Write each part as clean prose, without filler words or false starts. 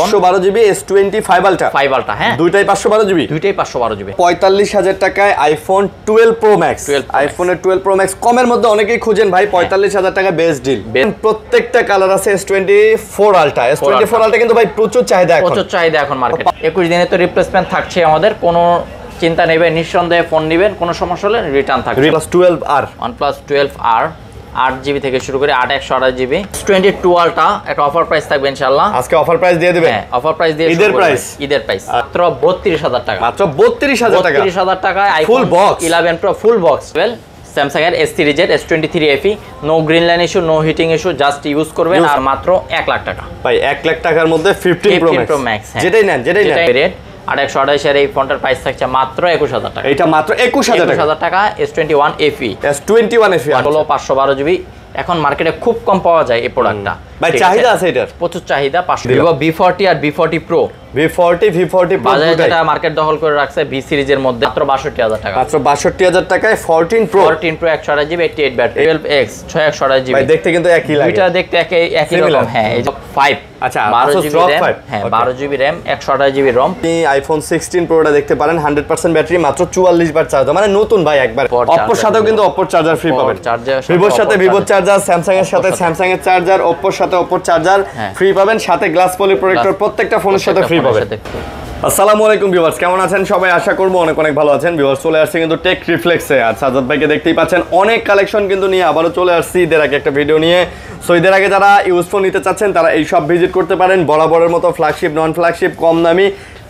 512 GB S25 ultra 5 ultra হ্যাঁ দুইটাই 512 GB 45,000 টাকায় আইফোন 12 প্রো ম্যাক্স আইফোনের 12 প্রো ম্যাক্স কমের মধ্যে অনেকেই খুঁজেন ভাই 45,000 টাকা বেস্ট ডিল প্রত্যেকটা কালার আছে S24 আলট্রা আলট্রা কিন্তু ভাই প্রচুর চাহিদা এখন মার্কেটে 21 দিনে তো রিপ্লেসমেন্ট থাকছে আমাদের কোনো চিন্তা নেই ভাই নিঃসন্দেহে ফোন নেবেন কোনো সমস্যা হলে রিটার্ন থাকবে OnePlus 12R 8GB থেকে শুরু করে 8128 জিবি 22 আলট্রা একটা অফার প্রাইস থাকবে ইনশাআল্লাহ আজকে অফার প্রাইস দিয়ে দিবেন হ্যাঁ অফার প্রাইস দিয়ে ঈদের প্রাইস মাত্র 32000 টাকা মাত্র 32000 টাকা 32000 টাকায় full box 11 Pro full box Samsung এর S সিরিজের S23 FE no green line issue no heating issue just use করবেন আর মাত্র 1 লাখ টাকা ভাই 1 লাখ টাকার মধ্যে 15 Pro Max যেটাই নেন আর 128 এর এই ফোনটার প্রাইস থাকছে মাত্র 21000 টাকা এটা মাত্র 21000 টাকা S21 FE হলো 512 জিবি এখন মার্কেটে খুব কম পাওয়া যায় এই প্রোডাক্টটা ভাই চাহিদা আছে এটার প্রচুর চাহিদা 500 Vivo V40 আর V40 Pro V40 Pro যেটা মার্কেট দখল করে রাখছে V সিরিজের মধ্যে মাত্র 62000 টাকা মাত্র 62000 টাকায় 14 Pro 128 GB 88 battery 12X 628 GB ভাই দেখতে কিন্তু একই লাগে দুইটা দেখতে একই রকম হ্যাঁ এই 5 আচ্ছা 12 জিবি RAM হ্যাঁ 12 জিবি RAM 128 জিবি ROM আপনি আইফোন 16 প্রোটা দেখতে পারেন 100% ব্যাটারি মাত্র 44 বার চার্জ মানে নতুন ভাই একবার Oppo সাথেও কিন্তু Oppo চার্জার ফ্রি পাবেন Vivoর সাথে Vivo চার্জার Samsung এর সাথে Samsung এর চার্জার Oppo সাথে Oppo চার্জার ফ্রি পাবেন সাথে গ্লাস পলি প্রোটেক্টর প্রত্যেকটা ফোনের সাথে ফ্রি পাবেন আসসালামু আলাইকুম ভিউয়ার্স কেমন আছেন সবাই আশা করব অনেক ভালো আছেন ভিউয়ার্স চলে আসছে কিন্তু টেক রিফ্লেক্সে আর সাজাদ ভাইকে দেখতেই পাচ্ছেন অনেক কালেকশন কিন্তু নিয়ে আবারো চলে আসছি ঈদের আগে একটা ভিডিও নিয়ে সো ঈদের আগে যারা ইউজ ফোন নিতে চাচ্ছেন তারা এই সব ভিজিট করতে পারেন বরাবরের মতো ফ্ল্যাগশিপ নন ফ্ল্যাগশিপ কম দামি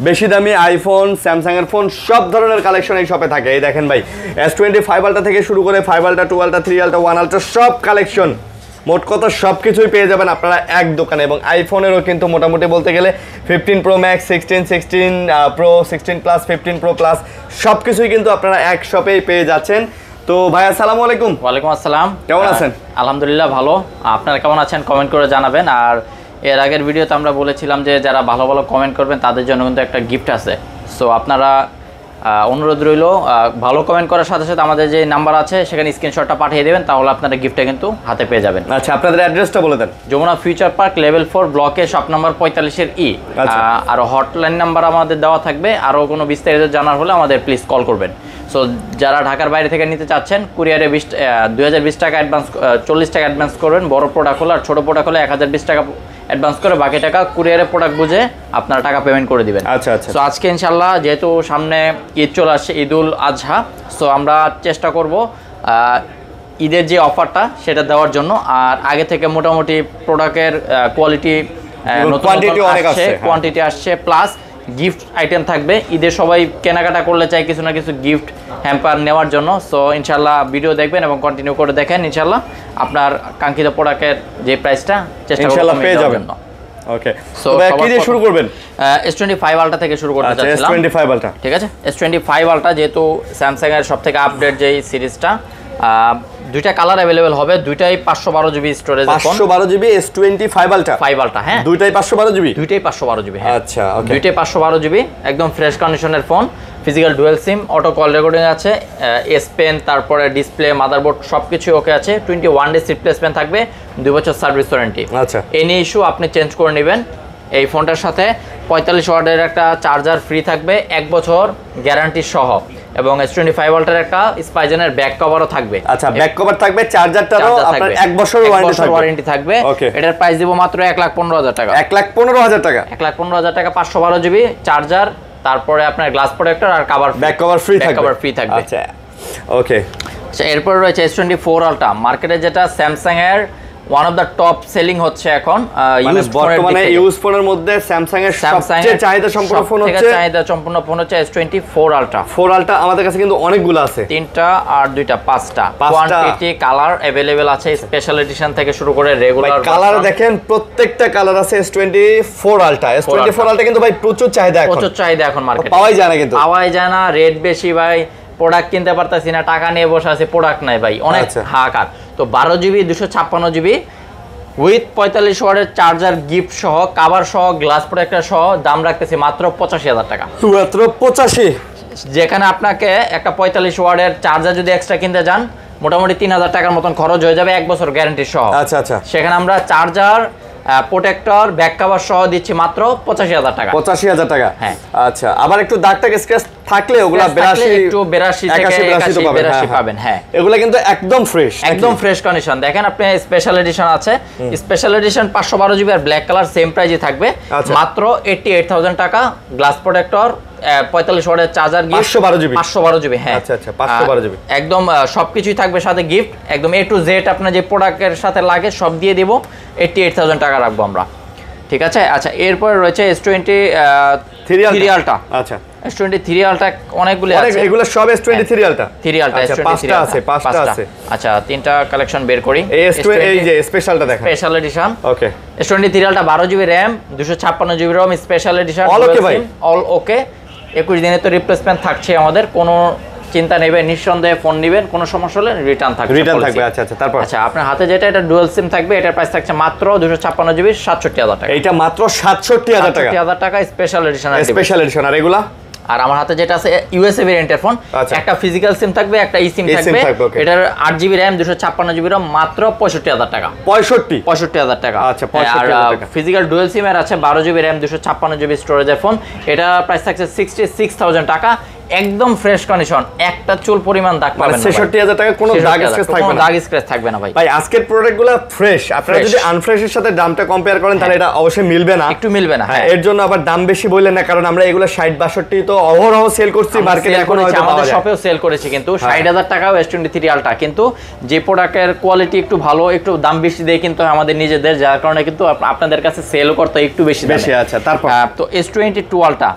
বেশি দামি আইফোন স্যামসাং এর ফোন সব ধরনের কালেকশন এই শপে থাকে এই দেখেন ভাই S25 আলট্রা থেকে শুরু করে 5 আলট্রা 2 আলট্রা 3 আলট্রা 1 আলট্রা সব কালেকশন মোট কথা সবকিছুই পেয়ে যাবেন আপনারা এক দোকানে এবং আইফোনেরও কিন্তু মোটামুটি বলতে গেলে 15 Pro Max 16 Pro 16 Plus 15 Pro Plus সবকিছুই কিন্তু আপনারা এক শপেই পেয়ে যাচ্ছেন তো ভাই আসসালামু আলাইকুম ওয়ালাইকুম আসসালাম কেমন আছেন আলহামদুলিল্লাহ ভালো আপনারা কেমন আছেন কমেন্ট করে জানাবেন আর এর আগের ভিডিওতে আমরা বলেছিলাম যে যারা ভালো কমেন্ট করবেন তাদের জন্য কিন্তু একটা গিফট আছে সো আপনারা অনুরোধ রইল ভালো কমেন্ট করার সাথে সাথে আমাদের যে নাম্বার আছে সেখানে স্ক্রিনশটটা পাঠিয়ে দেবেন তাহলে আপনারা গিফটটা কিন্তু হাতে পেয়ে যাবেন আচ্ছা আপনাদের অ্যাড্রেসটা বলে দেন যমুনা ফিউচার পার্ক লেভেল 4 ব্লকে শপ নাম্বার 45 এর E আর হটলাইন নাম্বার আমাদের দেওয়া থাকবে আরও কোনো বিস্তারিত জানার হলে আমাদের প্লিজ কল করবেন সো যারা ঢাকার বাইরে থেকে নিতে চাচ্ছেন কুরিয়ারে 2020 টাকা অ্যাডভান্স 40 টাকা অ্যাডভান্স করবেন বড় প্রোডাক্ট হলে আর ছোটো প্রোডাক্ট হলে 1020 টাকা অ্যাডভান্স করে বাকি টাকা কুরিয়ারে প্রোডাক্ট বুঝে আপনারা টাকা পেমেন্ট করে দিবেন আচ্ছা সো আজকে ইনশাল্লাহ যেহেতু সামনে ঈদ চলে আসছে ঈদুল আজহা সো আমরা চেষ্টা করব ঈদের যে অফারটা সেটা দেওয়ার জন্য আর আগে থেকে মোটামুটি প্রোডাক্টের কোয়ালিটি কোয়ান্টিটি আসছে প্লাস গিফট আইটেম থাকবে ঈদের সবাই কেনাকাটা করলে চাই কিছু না কিছু গিফট হ্যাম্পার নেওয়ার জন্য সো ইনশাল্লাহ ভিডিও দেখবেন এবং কন্টিনিউ করে দেখেন ইনশাল্লাহ আপনার কাঙ্ক্ষিত প্রোডাক্টের যে প্রাইসটা চেষ্টা করবেন পেয়ে যাবেন ওকে সো কি দিয়ে শুরু করবেন S25 আলট্রা থেকে শুরু করতে চাচ্ছিলাম S25 আলট্রা ঠিক আছে S25 আলট্রা যেহেতু স্যামসাং এর সবথেকে আপডেট যেই সিরিজটা দুইটা কালার अवेलेबल হবে দুইটাই 512 GB storage 512 GB S25 ultra 5 ultra হ্যাঁ দুইটাই 512 জিবি দুইটাই 512 জিবি হ্যাঁ আচ্ছা ওকে দুইটাই 512 জিবি একদম ফ্রেশ কন্ডিশনের ফোন ফিজিক্যাল ডুয়াল সিম অটো কল রেকর্ডিং আছে এস পেন তারপরে ডিসপ্লে মাদারবোর্ড সবকিছু ওকে আছে 21 ডেজ রিপ্লেসমেন্ট থাকবে 2 বছর সার্ভিস ওয়ারেন্টি আচ্ছা এনি ইস্যু আপনি চেঞ্জ করে নেবেন এই ফোনটার সাথে 45 ওয়াটের একটা চার্জার ফ্রি থাকবে 1 বছর গ্যারান্টি সহ এবং S25 আলট্রার একটা স্পাইজেনের ব্যাক কভারও থাকবে আচ্ছা ব্যাক কভার থাকবে চার্জারটারও আপনার 1 বছর ওয়ারেন্টি থাকবে এটার প্রাইস দিব মাত্র 1,15,000 টাকা 1,15,000 টাকা 1,15,000 টাকা 512 জিবি চার্জার তারপরে আপনার গ্লাস প্রোটেক্টর আর কভার ব্যাক কভার ফ্রি থাকবে আচ্ছা ওকে আচ্ছা এরপর রয়েছে S24 আলট্রা মার্কেটে যেটা স্যামসাং এর one of the top selling হচ্ছে এখন বর্তমানে ইউজ ফোনের মধ্যে স্যামসাং এর সবচেয়ে চাহিদা সম্পন্ন ফোন হচ্ছে S24 আলট্রা 4 আলট্রা আমাদের কাছে কিন্তু অনেকগুলো আছে তিনটা আর দুইটা পাঁচটা কোয়ান্টিটি কালার अवेलेबल আছে স্পেশাল এডিশন থেকে শুরু করে রেগুলার কালার দেখেন প্রত্যেকটা কালার আছে S24 আলট্রা আলট্রা কিন্তু ভাই প্রচুর চাহিদা এখন মার্কেটে পাওয়াই যায় না রেট বেশি ভাই প্রোডাক্ট কিনতে পারতাছি না টাকা নিয়ে বসে আছে প্রোডাক্ট নাই ভাই অনেক হাহাকার তো 12 জিবি 256 জিবি উইথ 45 ওয়াটের চার্জার গিফট সহ কভার সহ গ্লাস প্রোটেক্টর সহ দাম রাখতেছি মাত্র 85,000 টাকা মাত্র 85 যেখানে আপনাকে একটা 45 ওয়াটের চার্জার যদি এক্সট্রা কিনতে যান মোটামুটি 3000 টাকার মতন খরচ হয়ে যাবে 1 বছর গ্যারান্টি সহ আচ্ছা আচ্ছা সেখানে আমরা চার্জার প্রোটেক্টর ব্যাক কভার সহ দিচ্ছি মাত্র 85,000 টাকা। 85,000 টাকা। হ্যাঁ। আচ্ছা, আবার একটু দাগ টাগ স্ক্র্যাচ থাকলে ওগুলা 82 একটু 82 থেকে 81 পাবেন। হ্যাঁ, এগুলা কিন্তু একদম ফ্রেশ, একদম ফ্রেশ কন্ডিশন। দেখেন আপনি স্পেশাল এডিশন আছে, স্পেশাল এডিশন 512 জিবি আর ব্ল্যাক কালার সেম প্রাইসে থাকবে মাত্র 88,000 টাকা। গ্লাস প্রোটেক্টর 45 ওয়াটের চার্জার গিফট 512 জিবি 512 জিবি। হ্যাঁ, আচ্ছা আচ্ছা, 512 জিবি একদম সবকিছুই থাকবে সাথে গিফট, একদম A to Z আপনার যে প্রোডাক্টের সাথে লাগে সব দিয়ে দেব। 88,000 টাকা রাখবো আমরা, ঠিক আছে। আচ্ছা, এরপর রয়েছে S20 3 আলটা। আচ্ছা, S23 আলটা অনেকগুলো আছে, এগুলো সব S23 আলটা। 3 আলটা পাঁচটা আছে, পাঁচটা আছে। আচ্ছা, তিনটা কালেকশন বের করি। এই যে স্পেশালটা দেখেন, স্পেশাল এডিশন। ওকে, S23 আলটা 12 জিবি র‍্যাম 256 জিবি রম, স্পেশাল এডিশন। অল ওকে ভাই, অল ওকে। 21 দিনে তো রিপ্লেসমেন্ট থাকছে আমাদের, কোনো চিন্তা নেবেন, নিঃসন্দেহে ফোন নেবেন, কোনো সমস্যা হলে রিটার্ন থাকবে। আচ্ছা আচ্ছা, তারপর আচ্ছা, আপনার হাতে যেটা এটা ডুয়াল সিম থাকবে, এটার প্রাইস থাকছে মাত্র 256 জিবি 67,000 টাকা। এটা মাত্র 67,000 টাকা, 67,000 টাকা স্পেশাল এডিশন। Special edition. আর এগুলা আর আমার হাতে যেটা আছে ইউএসএ ভেরিয়েন্টের ফোন, একটা ফিজিক্যাল সিম থাকবে, একটা ই সিম থাকবে। এটার 8 জিবি র‍্যাম 256 জিবি রম মাত্র 65,000 টাকা। 65,000 টাকা। আচ্ছা, 65,000 টাকা। ফিজিক্যাল ডুয়াল সিম এর আছে 12 জিবি র‍্যাম 256 জিবি স্টোরেজের ফোন, এটা প্রাইস থাকছে 66,000 টাকা। একদম ফ্রেশ কন্ডিশন, একটা চুল পরিমাণ দাগ পাবেন না। 66,000 টাকা, কোনো দাগ স্ক্র্যাচ থাকবে না। দাগ স্ক্র্যাচ থাকবে না ভাই। ভাই আজকের প্রোডাক্টগুলো ফ্রেশ, আপনারা যদি আনফ্রেশের সাথে দামটা কম্পেয়ার করেন তাহলে এটা অবশ্যই মিলবে না, একটু মিলবে না। হ্যাঁ, এর জন্য আবার দাম বেশি বললেন না, কারণ আমরা এগুলো 60-62 তো অহরহ সেল করছি মার্কেটে, এখন হয়তো আমাদের শপেও সেল করেছি, কিন্তু 60,000 টাকাও S23 আলটা, কিন্তু যে প্রোডাক্টের কোয়ালিটি একটু ভালো, একটু দাম বেশি দেয় কিন্তু আমাদের নিজেদের, যার কারণে কিন্তু আপনাদের কাছে সেল করতে একটু বেশি। আচ্ছা, তারপর তো S22 আলটা,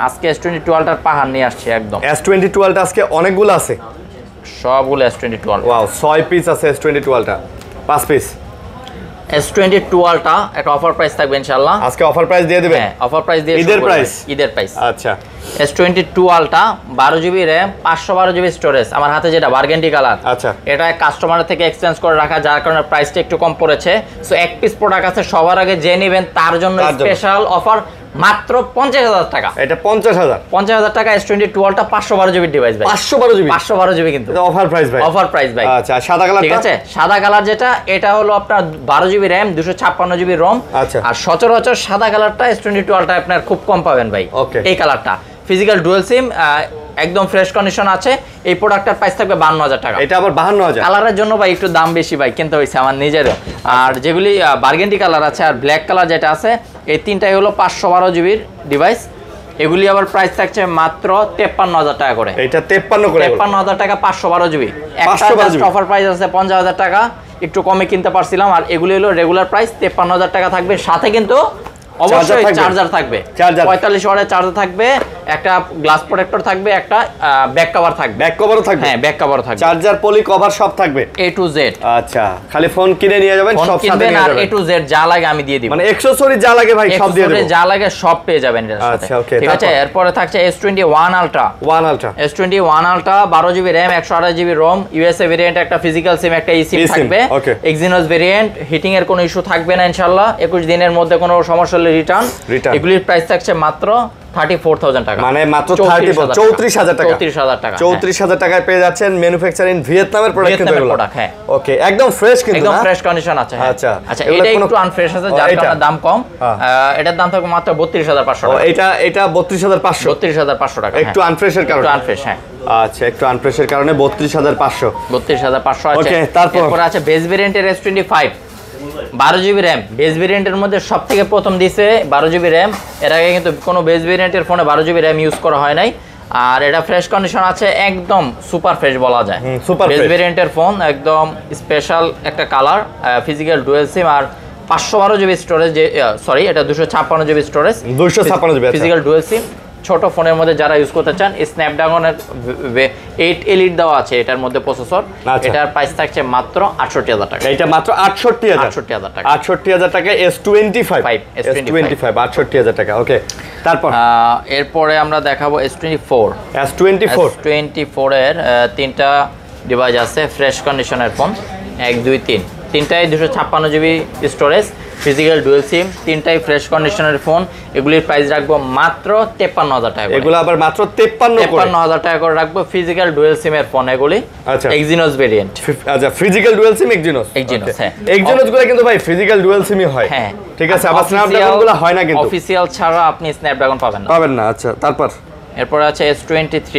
আজকে S22 আলটার পাহাড় নিয়ে আসছে একদম। S22 আলটা আজকে অনেকগুলো আছে, সবগুলো S22 আলটা। ওয়াও, 6 পিস আছে S22 আলটা, 5 পিস। S22 আলটা একটা অফার প্রাইস থাকবে ইনশাআল্লাহ। আজকে অফার প্রাইস দিয়ে দিবেন? হ্যাঁ, অফার প্রাইস দিয়ে ঈদের প্রাইস। ঈদের প্রাইস। আচ্ছা, S22 আলটা 12 জিবি র‍্যাম 512 জিবি স্টোরেজ, আমার হাতে যেটা বারগেন্ডি কালার। আচ্ছা, এটা কাস্টমারের থেকে এক্সচেঞ্জ করে রাখা, যার কারণে প্রাইসটা একটু কম পড়েছে। সো এক পিস প্রোডাক্ট আছে, সবার আগে যে নেবেন তার জন্য স্পেশাল অফার মাত্র 50,000 টাকা। এটা 50,000 টাকা। S22 আলটা 512 জিবি ডিভাইস ভাই, 512 জিবি কিন্তু অফার প্রাইস ভাই, অফার প্রাইস ভাই। আচ্ছা, সাদা কালার, ঠিক আছে। সাদা কালার যেটা, এটা হলো আপনার 12 জিবি র‍্যাম 256 জিবি রম। আচ্ছা, আর সচরাচর সাদা কালারটা S22 আলটা আপনার খুব কম পাবেন ভাই। এই কালারটা ফিজিক্যাল ডুয়াল সিম, একদম ফ্রেশ কন্ডিশন আছে। এই প্রোডাক্টটার প্রাইস থাকবে 52,000 টাকা। এটা আবার 52,000। কালারের জন্য ভাই একটু দাম বেশি ভাই, কিনতে হয়েছে আমার নিজেরও। আর যেগুলি বারগেন্ডি কালার আছে আর ব্ল্যাক কালার যেটা আছে, এই তিনটাই হলো 512 জিবির ডিভাইস। এগুলি আবার প্রাইস থাকছে মাত্র 53,000 টাকা করে। এটা 53 করে, 53,000 টাকা 512 জিবি। একটা অফার প্রাইস আছে 50,000 টাকা, একটু কমে কিনতে পারছিলাম। আর এগুলি হলো রেগুলার প্রাইস 53,000 টাকা থাকবে, সাথে কিন্তু অবশ্যই চার্জার থাকবে, 45 ওয়াটের চার্জার থাকবে, একটা গ্লাস প্রোটেক্টর থাকবে, একটা ব্যাক কভার থাকবে। ব্যাক কভারও থাকবে? হ্যাঁ, ব্যাক কভার থাকবে, চার্জার, পলি কভার সব থাকবে, A to Z। আচ্ছা, খালি ফোন কিনে নিয়ে যাবেন, সব সাথে নিয়ে যাবেন, আর A to Z যা লাগে আমি দিয়ে দিব, মানে অ্যাকসেসরি যা লাগে ভাই সব দিয়ে দেব, যা লাগে সব পেয়ে যাবেন এর সাথে। আচ্ছা, ওকে, ঠিক আছে। এরপরে থাকছে S21 ultra. S21 ultra 12 GB RAM 128 GB রম, ইউএসএ ভেরিয়েন্ট, একটা ফিজিক্যাল সিম, একটা ই সিম থাকবে, এক্সিনোস ভেরিয়েন্ট। হিটিং এর কোনো ইস্যু থাকবে না ইনশাআল্লাহ। 21 দিনের মধ্যে কোনো সমস্যা হলে রিটার্ন। এগুলির প্রাইস থাকছে মাত্র 34,000 টাকা, মানে মাত্র 34,000 টাকা। 34,000 টাকায় পেয়ে যাচ্ছেন ম্যানুফ্যাকচারিং ভিয়েতনামের প্রোডাক্ট কিন্তু এগুলো। হ্যাঁ, ওকে, একদম ফ্রেশ কিন্তু, একদম ফ্রেশ কন্ডিশন আছে। আচ্ছা আচ্ছা, এটা একটু আনফ্রেশ আছে, যার কারণে দাম কম। এটার দাম থাকবে মাত্র 32,500 টাকা। এটা 32,500 টাকা, একটু আনফ্রেশের কারণে। একটু আনফ্রেশ, হ্যাঁ। আচ্ছা, একটু আনফ্রেশের কারণে 32,500 আছে। ওকে, তারপর আছে বেস ভেরিয়েন্টের S25 12 জিবি র‍্যাম। বেস ভেরিয়েন্টের মধ্যে সবথেকে প্রথম দিছে 12 জিবি র‍্যাম। এর আগে কিন্তু কোনো বেস ভেরিয়েন্টের ফোনে 12 জিবি র‍্যাম ইউজ করা হয় নাই। আর এটা ফ্রেশ কন্ডিশন আছে, একদম সুপার ফ্রেশ বলা যায়। বেস ভেরিয়েন্টের ফোন, একদম স্পেশাল একটা কালার, ফিজিক্যাল ডুয়াল সিম, আর 512 জিবি স্টোরেজ। সরি, এটা 256 GB storage, 256 GB physical dual SIM. ছোট ফোনের মধ্যে যারা ইউজ করতে চান, স্ন্যাপড্রাগনের 8 এলিট দেওয়া আছে এটার মধ্যে প্রসেসর। এটার প্রাইস থাকছে মাত্র 68,000 টাকা। এটা মাত্র 68,000 টাকা। 68,000 টাকা S25 68,000 টাকা। ওকে, তারপর এরপরে আমরা দেখাবো S24 এর তিনটা ডিভাইস আছে, ফ্রেশ কন্ডিশনের ফোন, 1 2 3 তিনটাই 256 জিবি স্টোরেজ। ফিজিক্যাল ডুয়েল সিম, তিনটাই ফ্রেশ কন্ডিশনের ফোন। এগুলির প্রাইস রাখবো মাত্র 53,000 টাকা। এগুলো আবার মাত্র 53,000 টাকা করে রাখবো। ফিজিক্যাল ডুয়েল সিমের ফোন এগুলি। আচ্ছা, এক্সিনোস ভেরিয়েন্ট। আচ্ছা, ফিজিক্যাল ডুয়েল সিম এক্সিনোস। হ্যাঁ, এক্সিনোস গুলো কিন্তু ভাই ফিজিক্যাল ডুয়েল সিমই হয়। হ্যাঁ, ঠিক আছে। আবার স্ন্যাপড্রাগন গুলো হয় না কিন্তু। অফিশিয়াল ছাড়া আপনি স্ন্যাপড্রাগন পাবেন না। আচ্ছা, তারপর এরপর আছে S23।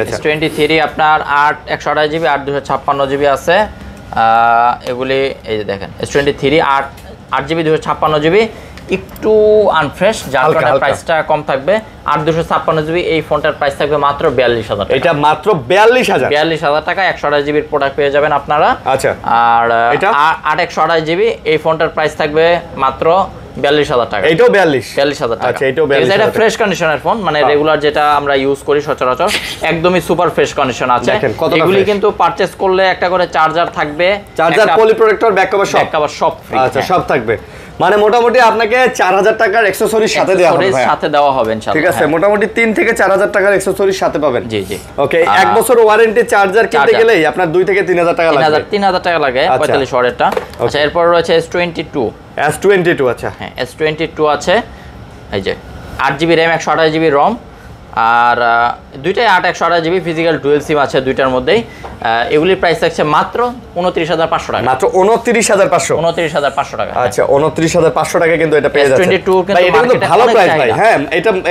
আচ্ছা, S23 আপনার 128 জিবি 256 জিবি আছে। এগুলি এই যে দেখেন, S23 8 জিবি 256 জিবি, একটু আনফ্রেশ, যার কারণে প্রাইসটা কম থাকবে। 256 জিবি এই ফোনটার প্রাইস থাকবে মাত্র 42,000 টাকা। এটা মাত্র 42,000 টাকা। 128 জিবির প্রোডাক্ট পেয়ে যাবেন আপনারা। আচ্ছা, আর এটা 128 জিবি এই ফোনটার প্রাইস থাকবে মাত্র 42,000 টাকা। এটাও 42,000 টাকা। আচ্ছা, এটাও 42,000। এটা ফ্রেশ কন্ডিশনের ফোন, মানে রেগুলার যেটা আমরা ইউজ করি সচরাচর, একদমই সুপার ফ্রেশ কন্ডিশন আছে। এগুলি কিন্তু পারচেজ করলে একটা করে চার্জার থাকবে, চার্জার, পলি প্রোটেক্টর, ব্যাক কভার সব ফ্রি। আচ্ছা, সব থাকবে। মানে মোটামুটি আপনাকে 4,000 টাকার অ্যাকসেসরিজ সাথে দেওয়া হবে ভাই। সাথে দেওয়া হবে ইনশাআল্লাহ। ঠিক আছে, মোটামুটি 3 থেকে 4,000 টাকার অ্যাকসেসরিজ সাথে পাবেন। জি জি। ওকে, 1 বছর ওয়ারেন্টি চার্জার কিনতে গেলেই আপনার 2 থেকে 3,000 টাকা লাগবে। 3,000 টাকা লাগে 45 ওয়াটেরটা। আচ্ছা, এরপর রয়েছে S22। আচ্ছা, হ্যাঁ, S22 আছে। এই যে 8 জিবি র্যাম 128 জিবি রম, আর দুইটাই 128 জিবি ফিজিক্যাল ডুয়েল সিম আছে দুইটার মধ্যেই। এগুলির প্রাইস থাকছে মাত্র 29,500 টাকা। মাত্র 29,500 টাকা। আচ্ছা, 29,500 টাকা কিন্তু এটা পেয়ে যাচ্ছে। S22 ভাই এটা কিন্তু ভালো প্রাইস ভাই। হ্যাঁ,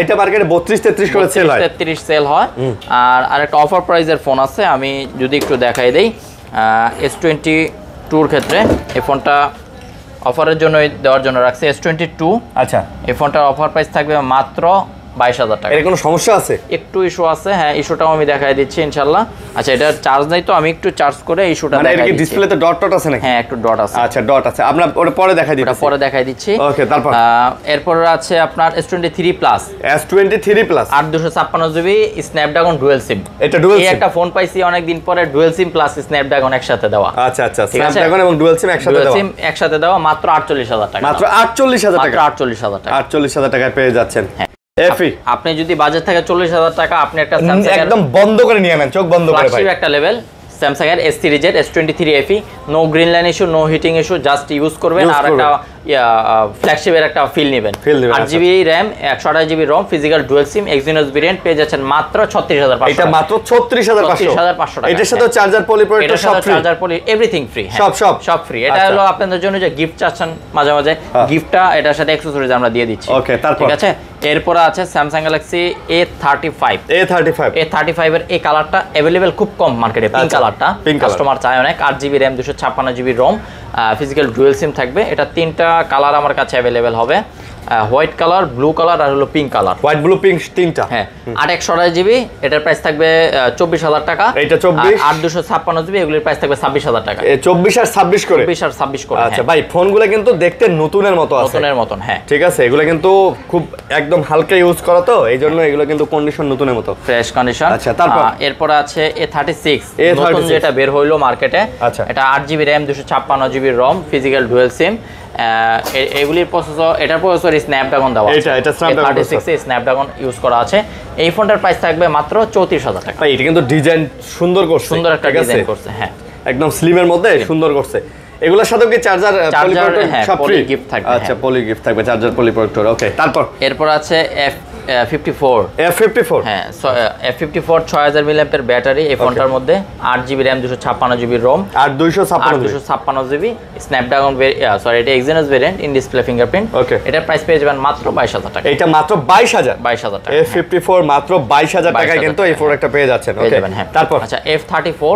এটা মার্কেটে 32-33 করে সেল হয়। 33 সেল হয়। আর আরেকটা অফার প্রাইসের ফোন আছে, আমি যদি একটু দেখাই দেই। S22 এর ক্ষেত্রে এই ফোনটা অফারের জন্য দেওয়ার জন্য রাখছে S22। আচ্ছা, এই ফোনটার অফার প্রাইস থাকবে মাত্র 22,000 টাকা। এর কোনো সমস্যা আছে? একটু ইস্যু আছে। হ্যাঁ, ইস্যুটাও আমি দেখাই দিচ্ছি ইনশাআল্লাহ। আচ্ছা, এটা চার্জ নাই তো, আমি একটু চার্জ করে ইস্যুটা দেখাই দিচ্ছি। মানে ডিসপ্লেতে ডট আছে নাকি? হ্যাঁ, একটু ডট আছে। আচ্ছা, ডট আছে। আমরা ওটা পরে দেখাই দিচ্ছি। ওটা পরে দেখাই দিচ্ছি। ওকে, তারপর এরপর আছে আপনার S23 plus. S23 plus 256 GB Snapdragon dual SIM. এটা ডুয়েল সিম। এই একটা ফোন পাইছি অনেক দিন পরে, ডুয়েল সিম প্লাস স্ন্যাপড্রাগন একসাথে দেওয়া। আচ্ছা, স্ন্যাপড্রাগন এবং ডুয়েল সিম একসাথে দেওয়া মাত্র 48,000 টাকা। মাত্র 48,000 টাকা। 48,000 টাকা। 48,000 টাকায় পেয়ে যাচ্ছেন। এফি আপনি যদি বাজেট থাকে 40,000 টাকা, আপনি একটা স্যামসাং একদম বন্ধ করে নিয়ে নেন, চোখ বন্ধ করে ভাই। একটা লেভেল স্যামসাং এর S সিরিজের S23 FE, no green line issue, no heating issue, just use করবেন আর একটা ফ্ল্যাগশিপের একটা ফিল নেবেন। 8 GB RAM 128 GB ROM, physical dual SIM, Exynos variant পেয়ে যাচ্ছেন মাত্র 36,500। এটা মাত্র 36,500 টাকা। এটার সাথে চার্জার, পলি প্রোটেক্টর সব ফ্রি। চার্জার, পলি এভরিথিং ফ্রি। সব ফ্রি। এটা হলো আপনাদের জন্য যে গিফট চাচ্ছেন মাঝে মাঝে, গিফটটা এটার সাথে অ্যাকসেসরিজ আমরা দিয়ে দিচ্ছি। ওকে, তারপর ঠিক আছে। এরপর আছে স্যামসাং গ্যালাক্সি A35। A35 এর এই কালারটা अवेलेबल খুব কম মার্কেটে, পিঙ্ক কালারটা। কাস্টমার চায় অনেক। 8 GB RAM 256 GB ROM, physical dual SIM থাকবে। এটা তিনটা কালার আমার কাছে अवेलेबल হবে, হোয়াইট কালার, ব্লু কালার আর হলো pink colour. White, blue, pink তিনটা। হ্যাঁ, 128 জিবি এটার প্রাইস থাকবে 24,000 টাকা। এটা 24। 256 জিবি এগুলোর প্রাইস থাকবে 26,000 টাকা। 24 আর 26 করে। 24 আর 26 করে। আচ্ছা ভাই, ফোনগুলো কিন্তু দেখতে নতুনের মতো আছে। নতুনের মতন, হ্যাঁ। ঠিক আছে, এগুলো কিন্তু খুব একদম হালকা ইউজ করা, তো এইজন্য এগুলো কিন্তু কন্ডিশন নতুনের মতো, ফ্রেশ কন্ডিশন। আচ্ছা, তারপর এরপর আছে A36 নতুন যেটা বের হইলো মার্কেটে। আচ্ছা, এটা 8 GB RAM 256 GB ROM, physical dual SIM. এগুলির প্রসেসর, এটার প্রসেসর স্ন্যাপড্রাগন দেওয়া আছে। এটা স্ন্যাপড্রাগন 36 এ স্ন্যাপড্রাগন ইউজ করা আছে। এই ফোনটার প্রাইস থাকবে মাত্র 34,000 টাকা। ভাই এটা কিন্তু ডিজাইন সুন্দর করছে, সুন্দর একটা ডিজাইন করছে। হ্যাঁ, একদম স্লিমের মধ্যে সুন্দর করছে। এগুলোর সাথে কি চার্জার, পলি প্রোটেক্টর সব ফ্রি গিফট থাকবে। আচ্ছা, পলি গিফট থাকবে, চার্জার, পলি প্রোটেক্টর। ওকে, তারপর এরপর আছে F54। হ্যাঁ, F54 6000 মিলিঅ্যাম্পের ব্যাটারি এই ফোনটার মধ্যে। 8 জিবি র্যাম 256 জিবি রম আর 256 জিবি স্ন্যাপড্রাগন, সরি এটা Exynos variant, in display fingerprint. Okay, এটার প্রাইস পেয়ে যাবেন মাত্র 22,000 টাকা। এটা মাত্র 22,000 টাকা। F54 মাত্র 22,000 টাকায় কিন্তু এই প্রোডাক্টটা পেয়ে যাচ্ছেন। ওকে, তারপর আচ্ছা, F34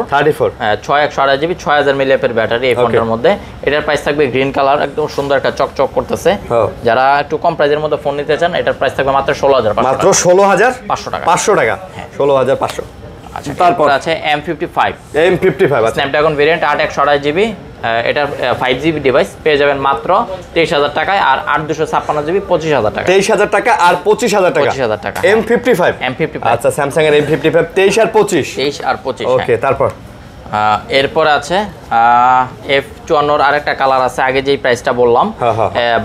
128 জিবি 6000 মিলিঅ্যাম্পের ব্যাটারি এই ফোনটার মধ্যে। এটার প্রাইস থাকবে গ্রিন কালার, একদম সুন্দর একটা চকচক করতেছে। যারা একটু কম প্রাইসের মধ্যে ফোন নিতে চান, এটার প্রাইস থাকবে মাত্র 16,500 মাত্র 16,500 টাকা। 16,500। আচ্ছা, তারপর আছে M55 স্ন্যাপড্রাগন ভেরিয়েন্ট 8/128 জিবি। এটা 5GB ডিভাইস পেয়ে যাবেন মাত্র 23,000 টাকায়, আর 8/256 জিবি 25,000 টাকা। 23,000 টাকা আর 25,000 টাকা। 25,000 টাকা। M55 আচ্ছা, স্যামসাং এর M55 23 আর 25। 23 আর 25। ওকে, তারপর এরপর আছে F54 এর আরেকটা কালার আছে, আগে যেই প্রাইসটা বললাম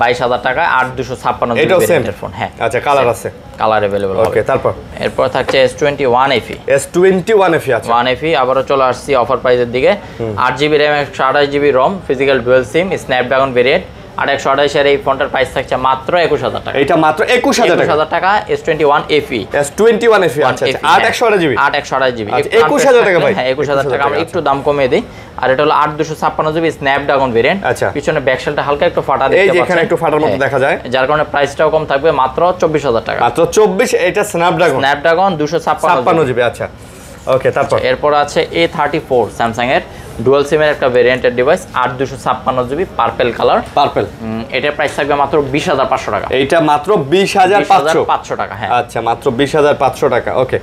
22,000 টাকা, 8/256 জিবি ভেরিয়েন্টের ফোন। হ্যাঁ, আচ্ছা, কালার আছে, কালার अवेलेबल হবে। ওকে, তারপর এরপর থাকছে S21 FE। S21 FE আছে, 1 FE আবারো চলে আসছি অফার প্রাইসের দিকে। 8 GB RAM 128 GB ROM, physical dual SIM, Snapdragon variant, 8128 এর এই ফোনটার প্রাইস থাকছে মাত্র 21000 টাকা। এটা মাত্র 21000 টাকা। S21 FE S21 FE, আচ্ছা আচ্ছা 8128 জিবি 8128 জিবি 21000 টাকা ভাই। হ্যাঁ 21000 টাকা, আমরা একটু দাম কমিয়ে দেই। আর এটা হলো 8256 জিবি স্ন্যাপড্রাগন ভেরিয়েন্ট। আচ্ছা, পিছনে ব্যাকশেলটা হালকা একটু ফাটা দেখতে পাচ্ছেন, এই যে এখানে একটু ফাটার মতো দেখা যায়, যার কারণে প্রাইসটাও কম থাকবে মাত্র 24000 টাকা। মাত্র 24। এটা স্ন্যাপড্রাগন 256 জিবি। আচ্ছা ওকে, তারপর এরপর আছে A34 স্যামসাং এর ডুয়াল সিমের একটা ভেরিয়েন্টের ডিভাইস 8256 জিবি পার্পল কালার। এটার প্রাইস থাকবে মাত্র 20500 টাকা। এইটা মাত্র 20500 টাকা। হ্যাঁ আচ্ছা, মাত্র 20500 টাকা। ওকে,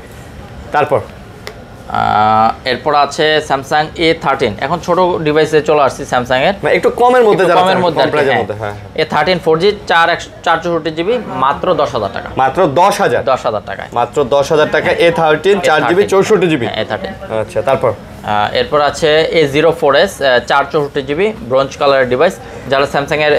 তারপর এরপর আছে স্যামসাং A13। এখন ছোট ডিভাইসে চলে আসছি স্যামসাং এর, একটু কমের মধ্যে, যারা কমের মধ্যে হ্যাঁ। A13 4G 464 জিবি মাত্র 10000 টাকা। মাত্র 10000 টাকায়, মাত্র 10000 টাকা। A13 4GB 64 GB. A13। আচ্ছা, তারপর এরপর আছে A04s 464 জিবি ব্রোঞ্জ কালারের ডিভাইস। যারা স্যামসাং এর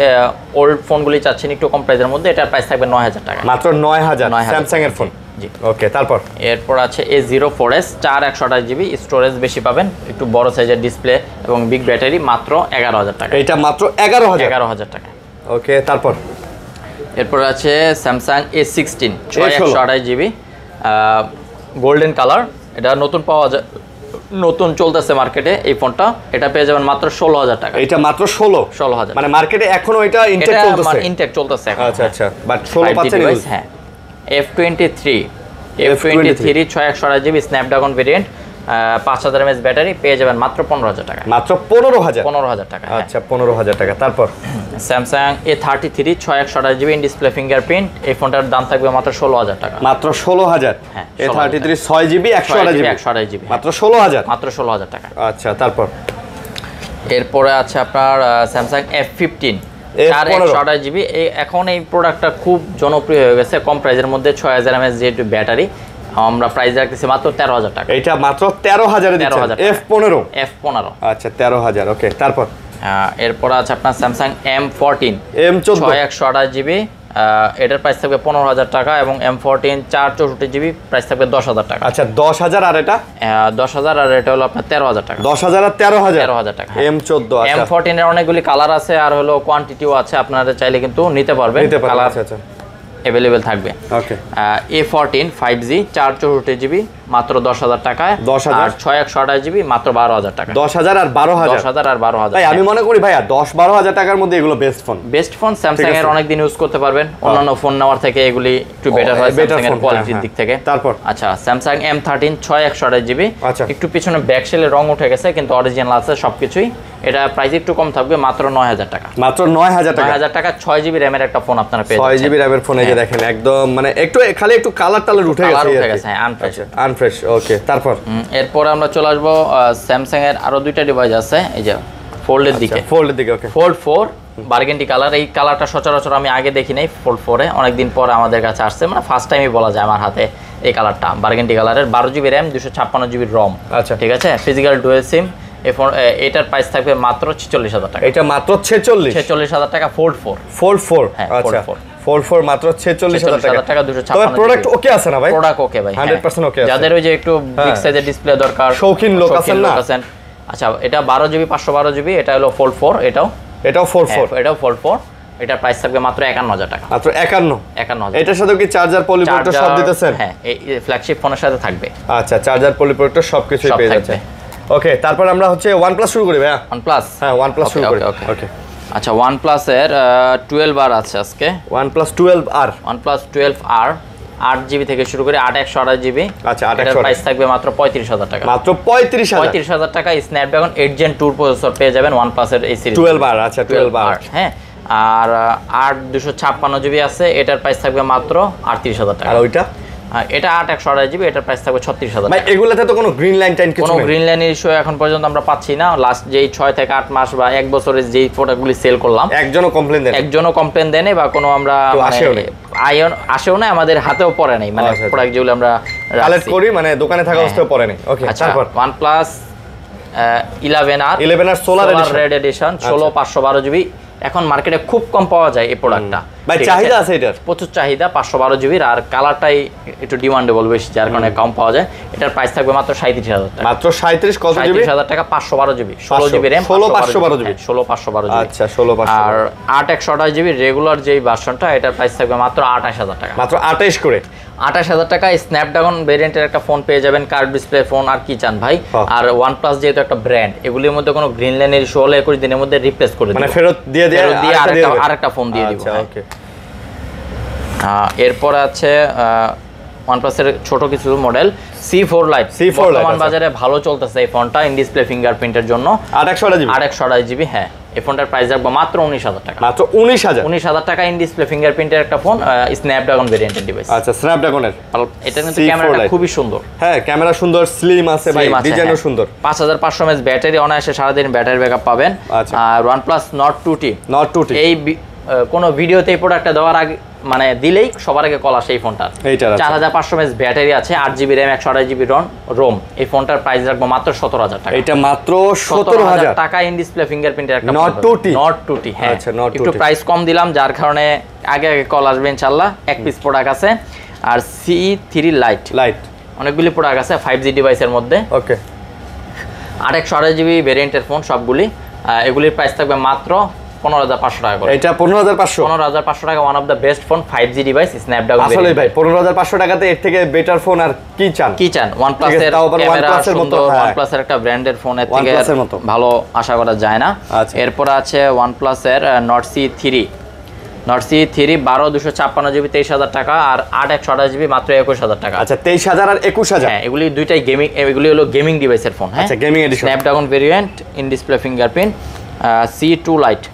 ওল্ড ফোনগুলি চাচ্ছেন একটু কম প্রাইসের মধ্যে, এটার প্রাইস থাকবে 9000 টাকা। মাত্র 9000 স্যামসাং এর ফোন। জি ওকে, তারপর এরপর আছে A04s 4128 জিবি স্টোরেজ বেশি পাবেন, একটু বড় সাইজের ডিসপ্লে এবং বিগ ব্যাটারি, মাত্র 11000 টাকা। এটা মাত্র 11000 টাকা। ওকে, তারপর এরপর আছে Samsung A16 6128 GB golden colour. এটা নতুন পাওয়া যায়, নতুন চলতেছে মার্কেটে এই ফোনটা। এটা পেয়ে যাবেন মাত্র 16000 টাকা। এটা মাত্র 16000, মানে মার্কেটে এখনো এটা ইনটেক চলতেছে। ইনটেক চলতেছে এখন। আচ্ছা আচ্ছা, বাট 16 পাচ্ছেন। হ্যাঁ, F23 6128 GB Snapdragon variant 5000 mAh battery, পেয়ে যাবেন মাত্র 15000 টাকা। মাত্র 15000 টাকা। আচ্ছা, 15000 টাকা। তারপর Samsung A33 6128 GB in display fingerprint, এই ফোনটার দাম থাকবে মাত্র 16000 টাকা। মাত্র 16000। হ্যাঁ, A33 6GB 128 জিবি মাত্র 16000 টাকা। আচ্ছা, তারপর এরপরে আছে আপনার স্যামসাং F15 4128 জিবি। এখন এই প্রোডাক্টটা খুব জনপ্রিয় হয়ে গেছে, কম প্রাইসের মধ্যে 6000 mAh যেহেতু ব্যাটারি, আমরা প্রাইস রাখতেছি মাত্র 13000 টাকা। এটা মাত্র 13000 এ দিচ্ছেন। F15। আচ্ছা, 13000। ওকে, তারপর এরপর আছে আপনার স্যামসাং M14 6128 জিবি, এটার প্রাইস থাকবে 15000 টাকা, এবং M14 464 জিবি প্রাইস থাকবে 10000 টাকা। আচ্ছা, 10000 আর এটা 10000, আর এটা হলো আপনার 13000 টাকা। 10000 আর 13000 টাকা। M14। আচ্ছা, M14 এর অনেকগুলি কালার আছে, আর হলো কোয়ান্টিটিও আছে, আপনারা চাইলে কিন্তু নিতে পারবেন। কালার আচ্ছা अवेलेबल থাকবে। ওকে, A14 5G 464 জিবি মাত্র 10000 টাকায়, 10000 আর 6128 জিবি মাত্র 12000 টাকা। 10000 আর 12000। 10000 আর 12000। ভাই আমি মনে করি ভাইয়া 10-12000 টাকার মধ্যে এগুলো best phone. Best phone Samsung এর, অনেক দিন ইউজ করতে পারবেন। অন্যান্য ফোন নেওয়ার থেকে এগুলি একটু বেটার হয় স্যামসাং এর কোয়ালিটির দিক থেকে। তারপর আচ্ছা, স্যামসাং M13 6128 জিবি, আচ্ছা, একটু পিছনে ব্যাকশেলের রং উঠে গেছে, কিন্তু অরিজিনাল আছে সবকিছুই। এটা প্রাইস একটু কম থাকবে, মাত্র 9000 টাকা। মাত্র 9000 টাকা। 9000 টাকা 6GB র‍্যামের একটা ফোন আপনারা পেয়ে যাচ্ছেন। 6GB র‍্যামের ফোন, এই যে দেখেন একদম মানে একটু খালি একটু কালার উঠে গেছে। হ্যাঁ, আনফ্রেশ। ওকে, তারপর এরপর আমরা চলে আসবো স্যামসাং এর আরো দুইটা ডিভাইস আছে, এই যে ফোল্ডের দিকে। ওকে, ফোল্ড 4 বার্গেন্ডি কালার। এই কালারটা সচরাচর আমি আগে দেখি নাই। ফোল্ড 4 এ অনেকদিন পর আমাদের কাছে আসছে, মানে ফার্স্ট টাইমই বলা যায় আমার হাতে এই কালারটা। বার্গেন্ডি কালারের 12GB র‍্যাম 256GB রম। আচ্ছা, ঠিক আছে। ফিজিক্যাল ডুয়াল সিম। এটার প্রাইস থাকবে মাত্র 46000 টাকা। এটা মাত্র 46000 টাকা। ফোল্ড 4। হ্যাঁ, আচ্ছা, ফোল্ড 4 মাত্র 46000 টাকা। 256। তবে প্রোডাক্ট ওকে আছে না ভাই? প্রোডাক্ট ওকে ভাই, 100% ওকে আছে। যাদের ওই যে একটু বিগ সাইজের ডিসপ্লে দরকার, শৌখিন লোক আছেন না। আচ্ছা, এটা 12GB 512GB, এটা হলো ফোল্ড 4। এটাও ফোল্ড 4। এটাও ফোল্ড 4। এটার প্রাইস থাকবে মাত্র 51000 টাকা। মাত্র 51000। এটার সাথে কি চার্জার পলিপোর্ট সব দিতেছেন? হ্যাঁ, এই ফ্ল্যাগশিপ ফোনের সাথে থাকবে। আচ্ছা, চার্জার পলিপোর্ট সবকিছুই পেয়ে যাচ্ছে। ওকে, তারপর আমরা হচ্ছে OnePlus শুরু করি ভাইয়া। OnePlus, হ্যাঁ, OnePlus শুরু করি। ওকে, আচ্ছা, OnePlus এর 12R আছে আজকে। OnePlus 12R। OnePlus 12R 8GB থেকে শুরু করে 8128 জিবি। আচ্ছা, এটার প্রাইস থাকবে মাত্র 35000 টাকা। মাত্র 35000 টাকা। স্ন্যাপড্রাগন 8 Gen 2 প্রসেসর পেয়ে যাবেন OnePlus এর এই সিরিজ 12R। আচ্ছা, 12R। হ্যাঁ, আর 8 256GB আছে, এটার প্রাইস থাকবে মাত্র 38000 টাকা। আর ওইটা এটা 8128 জিবি, এটার প্রাইস থাকবে 36000 ভাই। এগুলাতে তো কোনো গ্রিন লাইন টাইম কিছু নেই, কোনো গ্রিন লাইনের ইস্যু এখন পর্যন্ত আমরা পাচ্ছি না। লাস্ট যেই 6 থেকে 8 মাস বা 1 বছরের যেই প্রোডাক্টগুলি সেল করলাম, একজনও কমপ্লেইন দেয়নি বা কোনো আমরা আসেও না, আমাদের হাতেও পড়ে নাই, মানে প্রোডাক্ট যেগুলো আমরা কালেক্ট করি, মানে দোকানে থাকা অবস্থায় পড়ে নাই। ওকে, তারপর OnePlus 11R solar red edition 16512 GB. এখন মার্কেটে খুব কম পাওয়া যায় এই প্রোডাক্টটা। ভাই চাহিদা আছে এটার, প্রচুর চাহিদা 512 জিবির, আর কালারটাই একটু ডিমান্ডেবল বেশি, যার কারণে কম পাওয়া যায়। এটার প্রাইস থাকবে মাত্র 37,000 টাকা। মাত্র 37 কত জিবি? 37,000 টাকা 512 GB, 16 GB RAM, 16 GB, 16 GB. আচ্ছা 16 আর 8 128 জিবি রেগুলার যেই ভার্সনটা, এটার প্রাইস থাকবে মাত্র 28,000 টাকা। মাত্র 28 করে 28,000 টাকায় স্ন্যাপড্রাগন ভেরিয়েন্টের একটা ফোন পেয়ে যাবেন, কার্ভ ডিসপ্লে ফোন, আর কি চান ভাই। আর OnePlus যেহেতু একটা ব্র্যান্ড, এগুলির মধ্যে কোনো গ্রিন লাইনের ইস্যু হলে 21 দিনের মধ্যে রিপ্লেস করে দিই, মানে ফেরত দিয়ে আরেকটা ফোন দিয়ে দিব। ওকে। এরপর আছে OnePlus এর ছোট কিছু মডেল C4 Lite, বর্তমান বাজারে ভালো চলতেছে এই ফোনটা, ইন ডিসপ্লে ফিঙ্গারপ্রিন্টের জন্য। 828 জিবি, হ্যাঁ। এই ফোনটার প্রাইস রাখবো মাত্র 19,000 টাকা। মাত্র 19,000 টাকা, ইন ডিসপ্লে ফিঙ্গারপ্রিন্টের একটা ফোন, স্ন্যাপড্রাগন ভেরিয়েন্টের ডিভাইস। আচ্ছা স্ন্যাপড্রাগনের, এটা কিন্তু ক্যামেরাটা খুবই সুন্দর। হ্যাঁ ক্যামেরা সুন্দর, স্লিম আছে ভাই, ডিজাইনও সুন্দর। 5500 mAh ব্যাটারি, অনায়াসে সারাদিন ব্যাটারি ব্যাকআপ পাবেন। আর OnePlus Nord 2T এই কোনো ভিডিওতে এই প্রোডাক্টটা দেওয়ার আগে মানে দিলেই সবার আগে কল আসে এই ফোনটার। 4500 mAh ব্যাটারি আছে, 8 জিবি RAM, 128 জিবি রোম। এই ফোনটার প্রাইস রাখবো মাত্র 17,000 টাকা। এটা মাত্র 17,000 টাকা, ইন ডিসপ্লে ফিঙ্গারপ্রিন্টের একটা Nord 2T। হ্যাঁ আচ্ছা Nord 2T, একটু প্রাইস কম দিলাম, যার কারণে আগে কল আসবে ইনশাআল্লাহ। এক পিস প্রোডাক্ট আছে। আর C3 Lite অনেকগুলি প্রোডাক্ট আছে 5G ডিভাইসের মধ্যে। ওকে। 8 128 জিবি ভেরিয়েন্টের ফোন সবগুলি, এগুলির প্রাইস থাকবে মাত্র 15,500 টাকা করে। এটা 15,500 টাকা, one of the best phone, 5G device, Snapdragon. আসলে ভাই 15,500 টাকাতে এর থেকে বেটার ফোন আর কি চান? OnePlus এর ক্যামেরা সুন্দর, OnePlus এর একটা ব্র্যান্ডের ফোন, এর থেকে ভালো আশা করা যায় না। এরপর আছে OnePlus এর Nord C3 12 256 জিবি 23,000 টাকা, আর 8 128 জিবি মাত্র 21,000 টাকা। আচ্ছা 23,000 আর 21,000। হ্যাঁ এগুলি দুইটাই গেমিং, এগুলি হলো গেমিং ডিভাইসের ফোন। হ্যাঁ আচ্ছা gaming addition, Snapdragon variant, in display fingerprint. C2 Lite,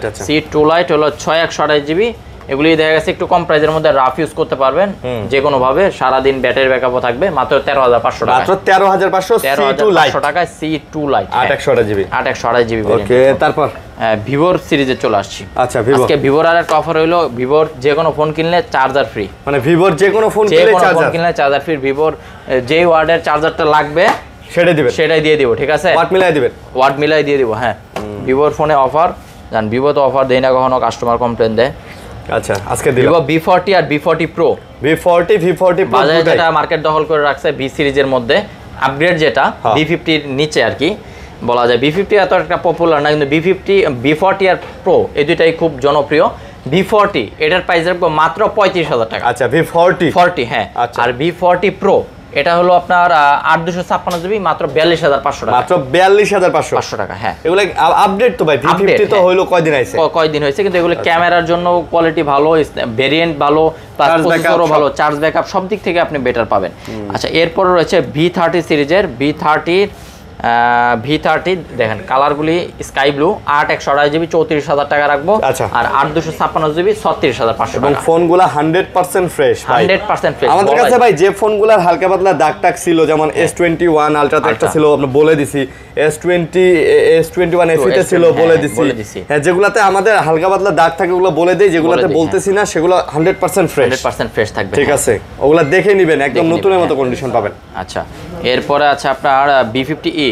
আচ্ছা C2 Lite হলো 6 128 জিবি। এগুলি দেখা গেছে একটু কম প্রাইসের মধ্যে রাফ ইউজ করতে পারবেন যে কোনো ভাবে, সারাদিন ব্যাটারি ব্যাকআপও থাকবে। মাত্র 13,500 টাকা। মাত্র 13,500 C2 Lite টাকায় C2 Lite 8 128 জিবি। 8 128 জিবি। ওকে। তারপর ভিভোর সিরিজে চলে আসছি। আচ্ছা ভিভো, আজকে ভিভোর আর একটা অফার হলো, ভিভোর যে কোনো ফোন কিনলে চার্জার ফ্রি। মানে ভিভোর যে কোনো ফোন কিনলে চার্জার ফ্রি। ভিভোর যেই ওয়ার্ডের চার্জারটা লাগবে সেটাই দিয়ে দিব, ঠিক আছে? ওয়াট মিলাই দিয়ে দিব। হ্যাঁ ভিভোর ফোনে অফার, জান ভিভো তো অফার দেয় না কখনো, কাস্টমার কমপ্লেন দেয়। আচ্ছা আজকে দিলাম ভিভো V40 আর V40 Pro। V40 Pro বাজারে যেটা মার্কেট দখল করে রাখছে ভি সিরিজের মধ্যে, আপগ্রেড যেটা V50 এর নিচে আর কি বলা যায়। V50 এত একটা পপুলার না, কিন্তু V40 আর Pro এই দুইটাই খুব জনপ্রিয়। V40 এটার প্রাইস রাখবো মাত্র 35,000 টাকা। আচ্ছা V40 হ্যাঁ। আর V40 Pro এটা হলো আপনার 8 256 জিবি, মাত্র 42,500 টাকা। মাত্র 42,500 টাকা। হ্যাঁ এগুলো আপডেট তো ভাই, V50 তো হইলো কয়দিন হইছে, কিন্তু এগুলো ক্যামেরার জন্য কোয়ালিটি ভালো, ভেরিয়েন্ট ভালো, প্লাস প্রসেসরও ভালো, চার্জ ব্যাকআপ সব দিক থেকে আপনি বেটার পাবেন। আচ্ছা এরপর রয়েছে V30 সিরিজের V30 দেখেন কালারগুলি স্কাই ব্লু, 8 128 জিবি 34,000 টাকা রাখবো। আর 8 256 জিবি 36,500 টাকা। এবং ফোনগুলো 100% ফ্রেশ, 100% ফ্রেশ। আমাদের কাছে ভাই যে ফোনগুলোর হালকা পাতলা দাগ টাগ ছিল, যেমন S21 আলট্রাতে একটা ছিল, আমরা বলে দিছি, S21 FE ছিল বলে দিছি। হ্যাঁ যেগুলাতে আমাদের হালকা পাতলা দাগ থাকে ওগুলো বলে দেই, যেগুলাতে বলতেছি না সেগুলো 100% ফ্রেশ থাকবে। ঠিক আছে, ওগুলা দেখে নেবেন, একদম নতুনের মতো কন্ডিশন পাবেন। আচ্ছা এরপরে আছে আপনার V50e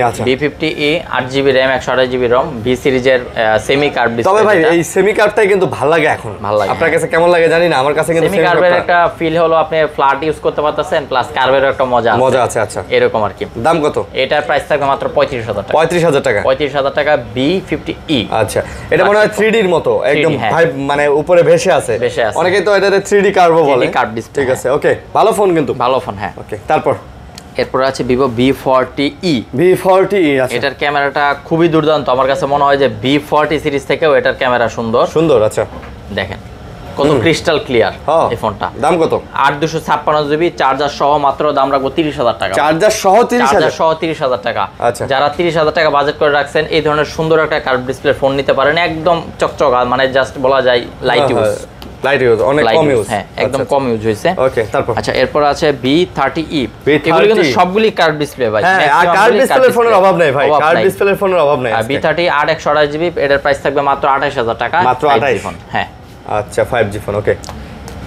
আচ্ছা V50e 8 GB RAM 128 GB ROM, V সিরিজের সেমি কার্ভ ডিসপ্লে। তবে ভাই এই সেমি কার্ভটাই কিন্তু ভালো লাগে এখন। আপনার কাছে কেমন লাগে জানি না, আমার কাছে কিন্তু সেমি কার্ভের একটা ফিল হলো, আপনি ফ্ল্যাট ইউজ করতে পারতেছেন, প্লাস কার্ভের একটা মজা আছে। আচ্ছা এরকম আর কি। দাম কত? এটার প্রাইস থাকবে মাত্র 35,000 টাকা। 35,000 টাকা V50e। আচ্ছা এটা মনে হয় 3D এর মতো একদম ভাই, মানে উপরে ভেসে আছে। অনেকেই তো এটাতে 3D কার্ভও বলে। ঠিক আছে ওকে, ভালো ফোন কিন্তু, ভালো ফোন। হ্যাঁ ওকে। তারপর এরপর আছে Vivo V40e। আচ্ছা এটার ক্যামেরাটা খুবই দুর্দান্ত, আমার কাছে মনে হয় যে V40 সিরিজ থেকেও এটার ক্যামেরা সুন্দর। আচ্ছা দেখেন কত ক্রিস্টাল ক্লিয়ার এই ফোনটা। দাম কত? 8 256 জিবি চার্জার সহ মাত্র দাম রাখবো 30,000 টাকা। চার্জার সহ 30,000 টাকা। যারা 30,000 টাকা বাজেট করে রাখছেন, এই ধরনের সুন্দর একটা কার্ভ ডিসপ্লে ফোন নিতে পারেন, একদম চকচকা, মানে জাস্ট বলা যায় লাইট ইউজ, অনেক কম ইউজ। হ্যাঁ একদম কম ইউজ হইছে। ওকে তারপর আচ্ছা এরপর আছে V30e। এগুলো কিন্তু সবগুলি কার্ভ ডিসপ্লে ভাই। হ্যাঁ আর কার্ভ ডিসপ্লে ফোনের অভাব নাই ভাই, কার্ভ ডিসপ্লে ফোনের অভাব নাই। V30 8 128 জিবি, এটার প্রাইস থাকবে মাত্র 28,000 টাকা। মাত্র 28 ফোন। হ্যাঁ আচ্ছা 5G ফোন। ওকে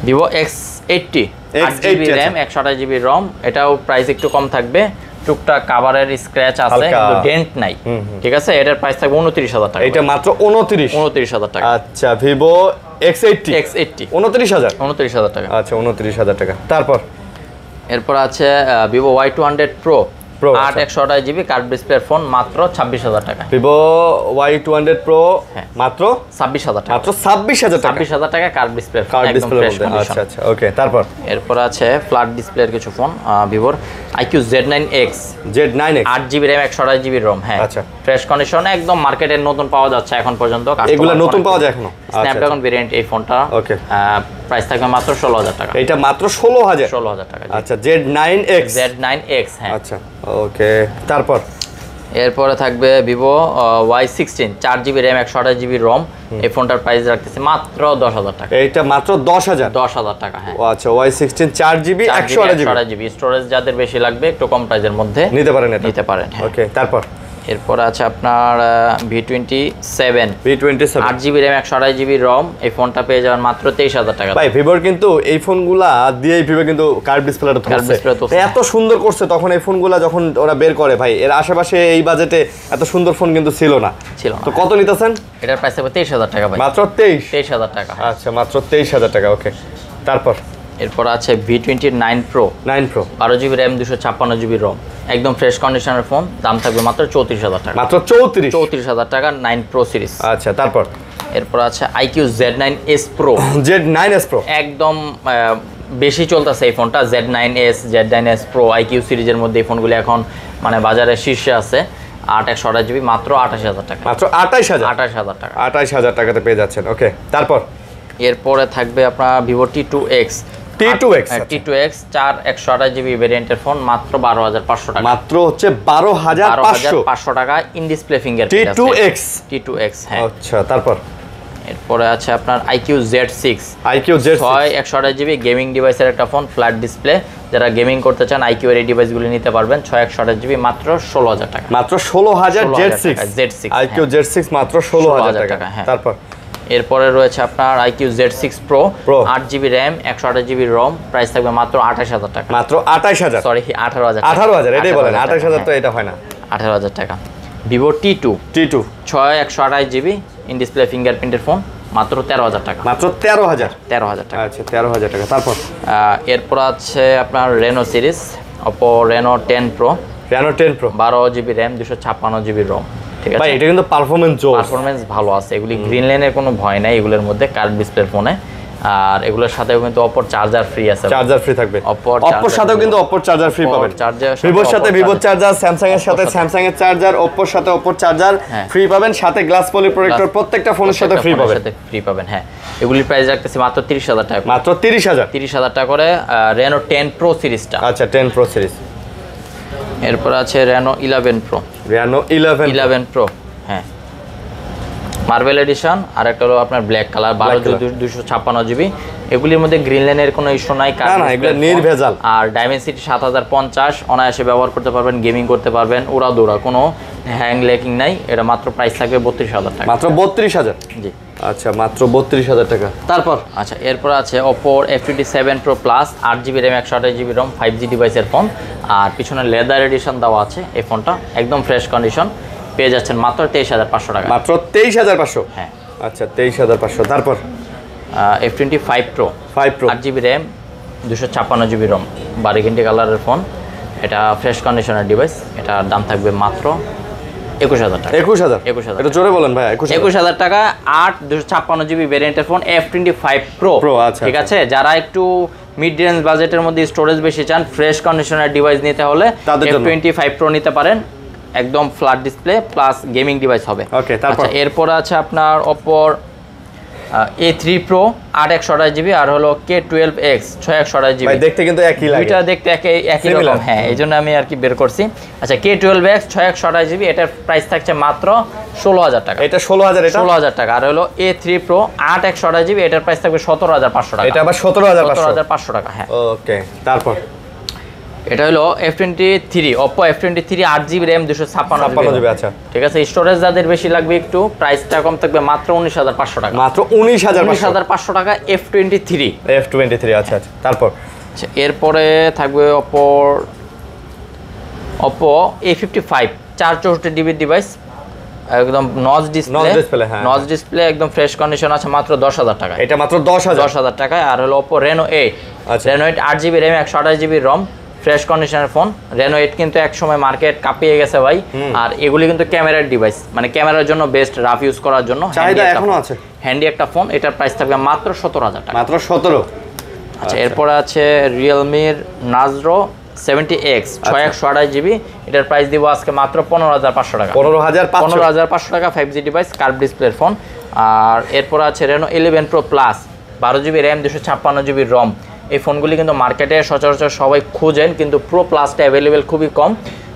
Vivo X80 8 GB RAM 128 GB ROM, এটাও প্রাইস একটু কম থাকবে, টুকটাক কভারের স্ক্র্যাচ আছে কিন্তু ডেন্ট নাই। ঠিক আছে এটার প্রাইস থাকবে 29,000 টাকা। এটা মাত্র 29,000 টাকা। আচ্ছা Vivo X80 29000 টাকা। আচ্ছা 29000 টাকা। তারপর এরপর আছে Vivo Y200 Pro 8 128 GB curve display phone মাত্র 26000 টাকা। Vivo Y200 Pro মাত্র 26000 টাকা। মাত্র 26000 টাকা। 26000 টাকা কার্ভ ডিসপ্লে কার্ভ ডিসপ্লে আচ্ছা আচ্ছা ওকে। তারপর এরপর আছে ফ্ল্যাট ডিসপ্লের কিছু ফোন Vivoর IQ Z9X 8 GB RAM 128 GB ROM। হ্যাঁ আচ্ছা ফ্রেশ কন্ডিশনে একদম মার্কেটে নতুন পাওয়া যাচ্ছে এখন পর্যন্ত। এগুলো নতুন পাওয়া যায় এখনো? স্ন্যাপড্রাগন ভেরিয়েন্ট এই ফোনটা। ওকে প্রাইস থাকবে মাত্র 16000 টাকা। এটা মাত্র 16000 টাকা। আচ্ছা Z9X হ্যাঁ ওকে। তারপর এরপরে থাকবে Vivo Y16 4 GB RAM 128 GB ROM। এই ফোনটার প্রাইস রাখতেছে মাত্র 10000 টাকা। এইটা মাত্র 10000 টাকা। হ্যাঁ আচ্ছা Y16 4 জিবি 128 জিবি স্টোরেজ যাদের বেশি লাগবে একটু কম প্রাইসের মধ্যে নিতে পারেন এটা। ওকে তারপর এরপর আছে আপনার V27 8 GB RAM 128 GB ROM। এই ফোনটা পেয়ে যাবেন মাত্র 23000 টাকা। ভাই ভিভোর কিন্তু এই ফোনগুলা দিয়ে ভিভো কিন্তু কার্ভ ডিসপ্লেটা ধরছে এত সুন্দর করছে। তখন এই ফোনগুলা যখন ওরা বের করে ভাই এর আশেপাশে এই বাজেটে এত সুন্দর ফোন কিন্তু ছিল না। তো কত নিতেছেন? এটার প্রাইস হবে 23000 টাকা ভাই। মাত্র 23000 টাকা। আচ্ছা মাত্র 23000 টাকা। ওকে তারপর এরপর আছে V29 Pro 12 GB RAM 256 GB ROM একদম ফ্রেশ কন্ডিশনের ফোন। দাম থাকবে মাত্র 34000 টাকা। মাত্র 34000 টাকা 9 Pro সিরিজ। আচ্ছা তারপর এরপর আছে IQ Z9S Pro একদম বেশি চলতেছে এই ফোনটা। Z9S Pro IQ সিরিজের মধ্যে এই ফোনগুলো এখন মানে বাজারে শীর্ষে আছে। 8 128 জিবি মাত্র 28000 টাকা। মাত্র 28000 টাকা। 28000 টাকাতে পেয়ে যাচ্ছেন। ওকে তারপর এরপরে থাকবে আপনার Vivo T2X 4 128 জিবি ভেরিয়েন্টের ফোন মাত্র 12500 টাকা। মাত্র হচ্ছে 12500 টাকা। ইন ডিসপ্লে ফিঙ্গার T2X হ্যাঁ। আচ্ছা তারপর এরপরে আছে আপনার IQ Z6 6 128 জিবি গেমিং ডিভাইসের একটা ফোন ফ্ল্যাট ডিসপ্লে। যারা গেমিং করতে চান IQ এর এই ডিভাইসগুলো নিতে পারবেন 6 128 জিবি মাত্র 16000 টাকা। মাত্র 16000 Z6 IQ Z6 মাত্র 16000 টাকা। তারপর এরপরে রয়েছে আপনার IQ Z6 Pro 8 GB RAM 128 GB ROM price থাকবে মাত্র 28000 টাকা। মাত্র 28000 সরি 18000 এটাই বলেন 28000 তো এটা হয় না। 18000 টাকা। Vivo T2 6 128 GB in display ফিঙ্গারপ্রিন্টের ফোন মাত্র 13000 টাকা। মাত্র 13000 টাকা। আচ্ছা 13000 টাকা। তারপর এরপর আছে আপনার Reno series Oppo Reno 10 Pro 12 GB RAM 256 GB ROM। ঠিক আছে ভাই এটা কিন্তু পারফরম্যান্স ভালো আছে। এগুলি গ্রিন লাইনের কোনো ভয় নাই এগুলোর মধ্যে কার্ভ ডিসপ্লের ফোনে। আর এগুলোর সাথেও কিন্তু Oppo চার্জার ফ্রি আছে। চার্জার ফ্রি থাকবে Oppo সাথেও কিন্তু Oppo চার্জার ফ্রি পাবেন। Vivoর সাথে Vivo চার্জার, Samsung এর সাথে Samsung এর চার্জার, Oppo এর সাথে Oppo চার্জার ফ্রি পাবেন। সাথে গ্লাস পলি প্রোটেক্টর প্রত্যেকটা ফোনের সাথে ফ্রি পাবেন। হ্যাঁ এগুলির প্রাইস রাখতেছি মাত্র 30000 টাকা। মাত্র 30000 টাকা করে Reno 10 Pro সিরিজটা। আচ্ছা 10 Pro সিরিজ। এরপর আছে Reno 11 Pro হ্যাঁ মার্বেল এডিশন। আর একটা হলো আপনার ব্ল্যাক কালার 12 জিবি 256 জিবি। এগুলির মধ্যে গ্রিন লাইনের কোনো ইস্যু নাই। নির্ভেজাল। আর ডাইমেনসিটি 7050 অনায়াসে ব্যবহার করতে পারবেন, গেমিং করতে পারবেন, উড়াদৌড়া কোনো হ্যাং লেকিং নাই। এটা মাত্র প্রাইস থাকবে 32000 টাকা। মাত্র 32000 জি। আচ্ছা মাত্র 32000 টাকা। তারপর আচ্ছা এরপর আছে Oppo F27 Pro Plus 8 GB RAM 128 GB ROM 5G ডিভাইসের ফোন। আর পিছনে লেদার এডিশন দেওয়া আছে। এই ফোনটা একদম ফ্রেশ কন্ডিশন পেয়ে যাচ্ছেন মাত্র 23500 টাকা। মাত্র 23500 হ্যাঁ। আচ্ছা 23500। তারপর F25 Pro 8 GB RAM 256 GB ROM 12 কালারের ফোন। এটা ফ্রেশ কন্ডিশনের ডিভাইস। এটার দাম থাকবে মাত্র 21000 টাকা। 21000 এটা জোরে বলেন ভাই। 21000 টাকা 8 256 জিবি ভেরিয়েন্টের ফোন F25 Pro। ঠিক আছে যারা একটু মিড রেঞ্জ বাজেটের মধ্যে স্টোরেজ বেশি চান ফ্রেশ কন্ডিশনের ডিভাইস নিতে হলে F25 Pro নিতে পারেন। একদম flat display plus gaming device হবে। ওকে তারপর এরপর আছে আপনার Oppo A3 Pro 8 128 জিবি আর হলো K12X 6 128 জিবি। ভাই দেখতে কিন্তু একই লাগে। এটা দেখতে একই রকম হ্যাঁ এইজন্য আমি আর কি বের করছি। আচ্ছা K12X 6 128 জিবি এটার প্রাইস থাকছে মাত্র 16000 টাকা। এটা 16000 টাকা। আর হলো A3 Pro 8 128 জিবি এটার প্রাইস থাকবে 17500 টাকা। এটা আবার 17500 টাকা হ্যাঁ। ওকে তারপর এটা হলো F23 Oppo F23 8 GB RAM 256 GB. আচ্ছা ঠিক আছে স্টোরেজ যাদের বেশি লাগবে একটু প্রাইসটা কম থাকবে মাত্র 19500 টাকা। মাত্র 19500 টাকা F23 আচ্ছা আচ্ছা। তারপর আচ্ছা এরপরে থাকবে Oppo A55 464 জিবি ডিভাইস একদম নচ ডিসপ্লে, হ্যাঁ নচ ডিসপ্লে একদম ফ্রেশ কন্ডিশন আছে মাত্র 10,000 টাকা। এটা মাত্র 10,000 টাকায়। আর হলো Oppo Reno 8, আচ্ছা Reno 8 8GB RAM 128GB ROM, fresh কন্ডিশনের ফোন। Reno 8 কিন্তু এক সময় মার্কেট কাঁপিয়ে গেছে ভাই। আর এগুলি কিন্তু ক্যামেরার ডিভাইস, মানে ক্যামেরার জন্য বেস্ট, রাফ ইউজ করার জন্য চাহিদা এখনো আছে, হ্যান্ডি একটা ফোন। এটার প্রাইস থাকবে মাত্র 17,000 টাকা। মাত্র 17। আচ্ছা এরপরে আছে Realme-র Narzo 70X 6128GB, এটার প্রাইস দিব আজকে মাত্র 15,500 টাকা। 15,500 টাকা 5G ডিভাইস, কার্ভ ডিসপ্লের ফোন। আর এরপর আছে Reno 11 Pro Plus 12GB RAM 256GB ROM। এই ফোনগুলি কিন্তু মার্কেটে সচরাচর সবাই খুঁজেন, কিন্তু প্রো প্লাসটা অ্যাভেলেবেল খুবই কম।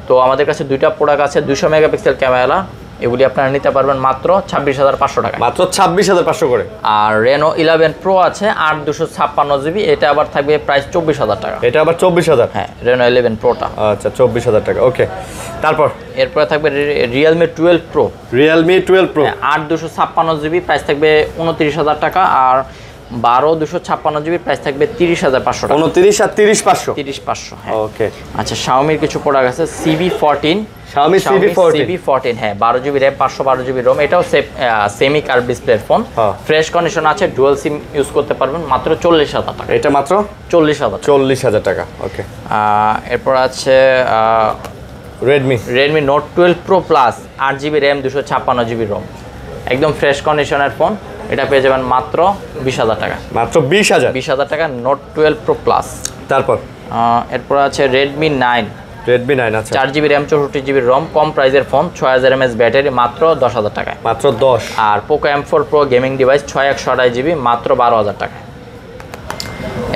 তো আমাদের কাছে দুইটা প্রোডাক্ট আছে, 200 মেগাপিক্সেল ক্যামেরা, এগুলি আপনারা নিতে পারবেন মাত্র 26,500 টাকা, মাত্র 26,500 করে। আর Reno 11 Pro আছে 8 256GB, এটা আবার থাকবে প্রাইস 24,000 টাকা। এটা আবার 24,000? হ্যাঁ Reno 11 Proটা। আচ্ছা 24,000 টাকা, ওকে। তারপর এরপরে থাকবে Realme 12 Pro, Realme 12 Pro 8 256GB, price থাকবে 29,000 টাকা। আর 12 256GB, প্রাইস থাকবে 30,500 টাকা। 29 আর 30,500? 30,500, হ্যাঁ। ওকে। আচ্ছা Xiaomi-র কিছু প্রোডাক্ট আছে, CB14, Xiaomi CB14, হ্যাঁ 12GB RAM 512GB ROM, এটাও সেমি কার্ভ ডিসপ্লের ফোন, ফ্রেশ কন্ডিশন আছে, ডুয়াল সিম ইউজ করতে পারবেন, মাত্র 40,000 টাকা। এটা মাত্র 40,000 টাকা, ওকে। এরপর আছে Redmi Note 12 Pro Plus 8GB RAM 256GB ROM, একদম ফ্রেশ কন্ডিশনের ফোন। এটা পেয়ে যাবেন মাত্র 20,000 টাকা। মাত্র 20,000 টাকা Note 12 Pro Plus। তারপর এরপর আছে Redmi 9 আছে 4GB RAM 64GB ROM, কম প্রাইজের ফোন, 6000 mAh ব্যাটারি, মাত্র 10,000 টাকায়। মাত্র 10। আর Poco M4 Pro gaming device 6128GB, মাত্র 12,000 টাকা।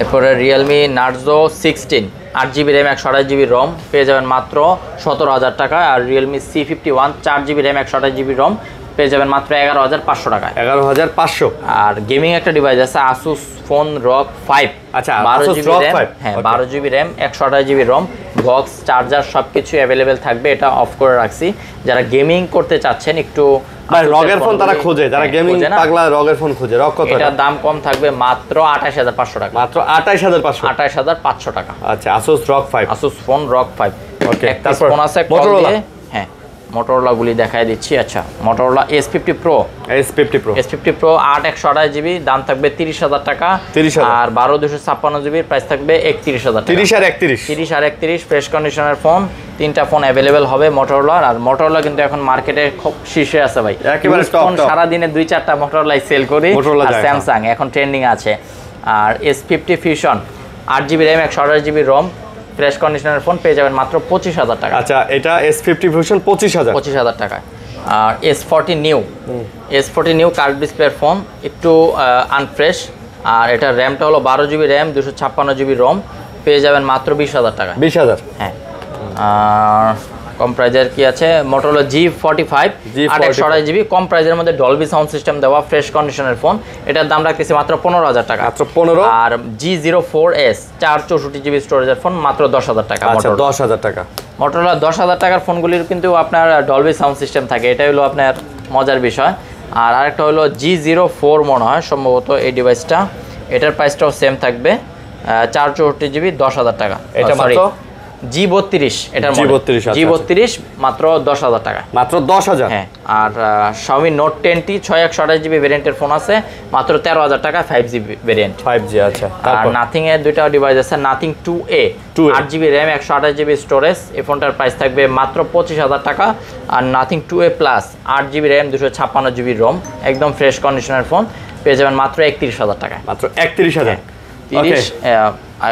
এরপরে Realme Narzo 16 8GB RAM 128GB ROM, পেয়ে যাবেন মাত্র 17,000 টাকা। আর Realme C51 4GB RAM 128GB ROM, পেয়ে যাবেন মাত্র 11,500 টাকায়। 11,500। আর গেমিং একটা ডিভাইস আছে Asus Phone ROG 5, আচ্ছা 12GB RAM, হ্যাঁ 12GB RAM 128GB ROM, box charger সবকিছু অ্যাভেলেবেল থাকবে। এটা অফ করে রাখছি, যারা গেমিং করতে চাচ্ছেন একটু রগের ফোন তারা খোঁজে, যারা গেমিং পাগলা রগের ফোন খোঁজে। রগ কত? এটার দাম কম থাকবে মাত্র 28,500 টাকা। মাত্র 28,500? 28,500 টাকা। আচ্ছা Asus ROG 5, Asus Phone ROG 5, ওকে। তারপর ফোন আছে Motorola, হ্যাঁ Motorola গুলি দেখাই দিচ্ছি। আচ্ছা Motorola S50 Pro 8 128GB, দাম থাকবে 30,000 টাকা। আর 12 256GB, প্রাইস থাকবে 31,000 টাকা। 30 আর 31 ফ্রেশ কন্ডিশনের ফোন। তিনটা ফোন অ্যাভেলেবেল হবে Motorola। আর Motorola কিন্তু এখন মার্কেটে খুব শীর্ষে আছে ভাই, একেবারে ফোন সারা দিনে 2-4টা Motorola সেল করি। আর Samsung এখন ট্রেন্ডিং আছে। আর S50 Fusion 8GB RAM 128GB ROM, fresh কন্ডিশনের ফোন, পেয়ে যাবেন মাত্র 25,000 টাকা। আচ্ছা এটা S50 Fusion 25,000 টাকায়। আর S40 নিউ কার্ভ ডিসপ্লের ফোন, একটু আনফ্রেশ। আর এটা র্যামটা হলো 12GB RAM 256GB ROM, পেয়ে যাবেন মাত্র 20,000 টাকা। 20,000, হ্যাঁ। আর কম প্রাইজের কি আছে Motorola G45 8 128GB, কম প্রাইজের মধ্যে ডলবি সাউন্ড সিস্টেম দেওয়া, ফ্রেশ কন্ডিশনের ফোন। এটার দাম রাখতেছি মাত্র 15,000 টাকা। মাত্র 15। আর G04S 464GB স্টোরেজের ফোন, মাত্র 10,000 টাকা। আচ্ছা 10,000 টাকা। Motorola 10,000 টাকার ফোনগুলির কিন্তু আপনার ডলবি সাউন্ড সিস্টেম থাকে, এটাই হলো আপনার মজার বিষয়। আর আরেকটা হলো G04 মনে হয় সম্ভবত এই ডিভাইসটা, এটার প্রাইসটাও সেম থাকবে 464GB 10,000 টাকা। এটা মাত্র G32, এটার G32 মাত্র 10,000 টাকা। মাত্র 10,000, হ্যাঁ। আর Xiaomi Note 10T 6 128GB ভেরিয়েন্টের ফোন আছে, মাত্র 13,000 টাকা 5G ভেরিয়েন্ট। 5G, আচ্ছা। আর Nothing এর দুইটা ডিভাইস আছে, Nothing 2A 8GB RAM 128GB storage, এই ফোনটার প্রাইস থাকবে মাত্র 25,000 টাকা। আর Nothing 2A Plus 8GB RAM 256GB ROM, একদম ফ্রেশ কন্ডিশনের ফোন, পেয়ে যাবেন মাত্র 31,000 টাকা। মাত্র 31,000। 30।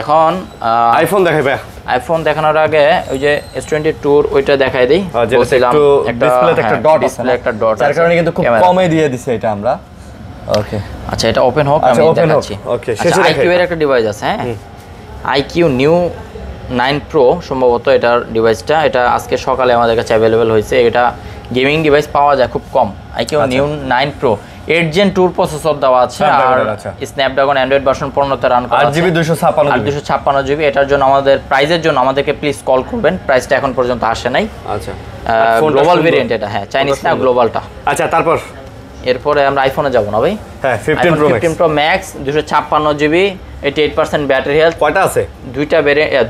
এখন আইফোন দেখাই ভাই। আইফোন দেখানোর আগে ওই যে S22 ওইটা দেখাই দেই। বলছিলাম ডিসপ্লেতে একটা ডট আছে, একটা ডট আছে, যার কারণে কিন্তু খুব কমে দিয়ে দিছে এটা আমরা। ওকে আচ্ছা এটা ওপেন হোক, আমি দেখাচ্ছি। ওকে শেষে IQ এর একটা ডিভাইস আছে, হ্যাঁ IQ New 9 Pro সম্ভবত এটার ডিভাইসটা, এটা আজকে সকালে আমাদের কাছে অ্যাভেলেবেল হয়েছে। এটা গেমিং ডিভাইস পাওয়া যায় খুব কম। IQ New 9 Pro 8 Gen 2 processor দেওয়া আছে, আর স্ন্যাপড্রাগন অ্যান্ড্রয়েড ভার্সন 15 তে রান করা আছে, 256GB। এটার জন্য আমাদের প্রাইজের জন্য আমাদেরকে প্লিজ কল করবেন, প্রাইসটা এখন পর্যন্ত আসে নাই। আচ্ছা গ্লোবাল ভেরিয়েন্ট এটা, হ্যাঁ চাইনিজ না, গ্লোবালটা। আচ্ছা তারপর এরপরে আমরা আইফোনে যাব না ভাই। হ্যাঁ 15 Pro Max 256GB 88% battery health. কয়টা আছে?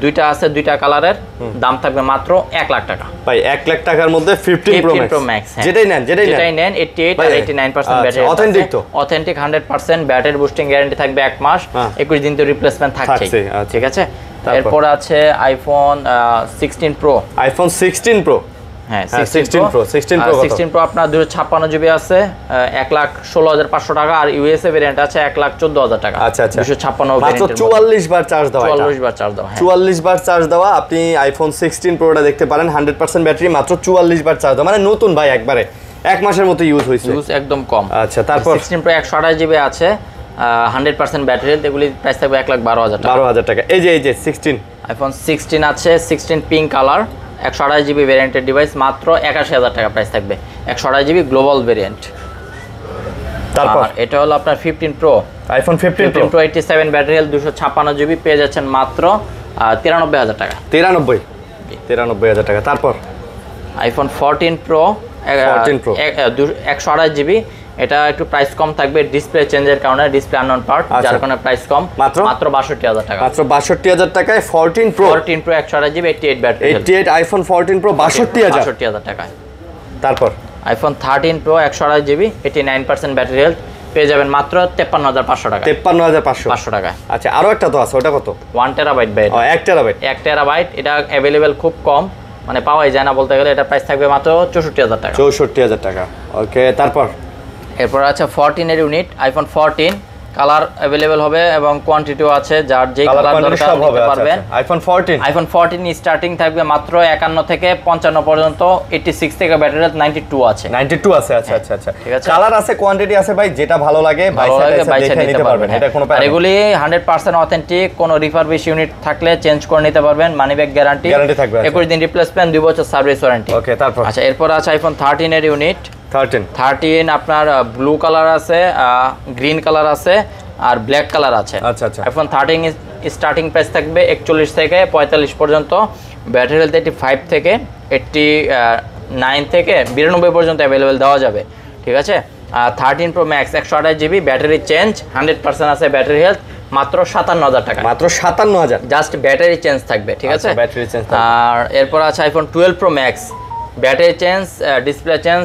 দুইটা আছে, দুইটা কালারের। দাম থাকবে মাত্র 1 লাখ টাকা ভাই। 1 লাখ টাকার মধ্যে 15 Pro Max যেটাই নেন 88 আর 89% ব্যাটারি হেলথ। অথেন্টিক তো? অথেন্টিক 100%। ব্যাটারি বুস্টিং গ্যারান্টি থাকবে 1 মাস, 21 দিন তো রিপ্লেসমেন্ট থাকছে। ঠিক আছে। এরপর আছে আইফোন 16 প্রো। আইফোন 16 প্রো, হ্যাঁ 16 প্রো আপনার 256 জিবি আছে 1,16,500 টাকা, আর ইউএসএ ভেরিয়েন্ট আছে 1,14,000 টাকা। আচ্ছা 256 মাত্র 44 বার চার্জ দেওয়া। 44 বার চার্জ দেওয়া, 44 বার চার্জ দেওয়া। আপনি আইফোন 16 প্রোটা দেখতে পারেন, 100% ব্যাটারি, মাত্র 44 বার চার্জ দেওয়া, মানে নতুন ভাই, একবারে 1 মাসের মতো ইউজ হয়েছে, ইউজ একদম কম। আচ্ছা তারপর 16 প্রো 128 জিবি আছে 100% ব্যাটারি, এগুলি প্রাইস থাকবে 1,12,000 টাকা। 12,000 টাকা। এই যে 16 আইফোন 16 আছে, 16 পিঙ্ক কালার, 128 জিবি ভেরিয়েন্টের ডিভাইস, মাত্র 81,000 টাকা প্রাইস থাকবে, 128 জিবি গ্লোবাল ভেরিয়েন্ট। তারপর এটা হলো আপনার 15 pro, iPhone 15 pro 87 battery health, 256 GB, পেয়ে যাচ্ছেন মাত্র 93,000 টাকা। 93,000 টাকা। তারপর আইফোন 14 প্রো 128 জিবি, এটা একটু প্রাইস কম থাকবে ডিসপ্লে চেঞ্জের কারণে, ডিসপ্লে আননোন পার্ট, যার কারণে প্রাইস কম, মাত্র 62,000 টাকা। মাত্র 62,000 টাকায় 14 pro 128 GB 88 battery, 88 iPhone 14 pro 62,000 টাকায়। তারপর iPhone 13 pro 128 GB 89% battery health, পেয়ে যাবেন মাত্র 53,500 টাকা। 53,500 টাকা। আচ্ছা আরো একটা তো আছে, ওটা কত? 1 টেরাবাইট ভাই। 1 টেরাবাইট। 1 টেরাবাইট, এটা অ্যাভেলেবেল খুব কম, মানে পাওয়াই যায় না বলতে গেলে। এটা প্রাইস থাকবে মাত্র 64,000 টাকা। 64,000 টাকা। ওকে তারপর এরপর আছে 14 এর ইউনিট, আইফোন 14, কালার অ্যাভেলেবেল হবে এবং কোয়ান্টিটিও আছে, যার যে কালার দরকার নিতে পারবেন। আইফোন 14 স্টার্টিং থাকবে মাত্র 51 থেকে 55 পর্যন্ত, 86 থেকে ব্যাটারি হেলথ 92 আছে। 92 আছে। আচ্ছা ঠিক আছে। কালার আছে, কোয়ান্টিটি আছে ভাই, যেটা ভালো লাগে দেখে নিতে পারবেন, এটা কোনো আর এগুলি 100% অথেন্টিক, কোনো রিফারবিশ ইউনিট থাকলে চেঞ্জ করে নিতে পারবেন, মানি ব্যাক গ্যারান্টি থাকবে, 21 দিন রিপ্লেসমেন্ট, 2 বছর সার্ভিস ওয়ারেন্টি। ওকে তারপর আচ্ছা এরপর আছে আইফোন 13 এর ইউনিট। 13 আপনার ব্লু কালার আছে, গ্রিন কালার আছে, আর ব্ল্যাক কালার আছে। আচ্ছা আইফোন 13 স্টার্টিং প্রাইস থাকবে 41 থেকে 45 পর্যন্ত, ব্যাটারি হেলথ 85 থেকে 89 থেকে 92 পর্যন্ত অ্যাভেলেবেল দেওয়া যাবে। ঠিক আছে। 13 pro max 128 GB, battery change 100% আছে ব্যাটারি হেলথ, মাত্র 57,000 টাকা। মাত্র 57,000, জাস্ট ব্যাটারি চেঞ্জ থাকবে। ঠিক আছে। Battery change. আর এরপর আছে iPhone 12 pro max, battery change, display change,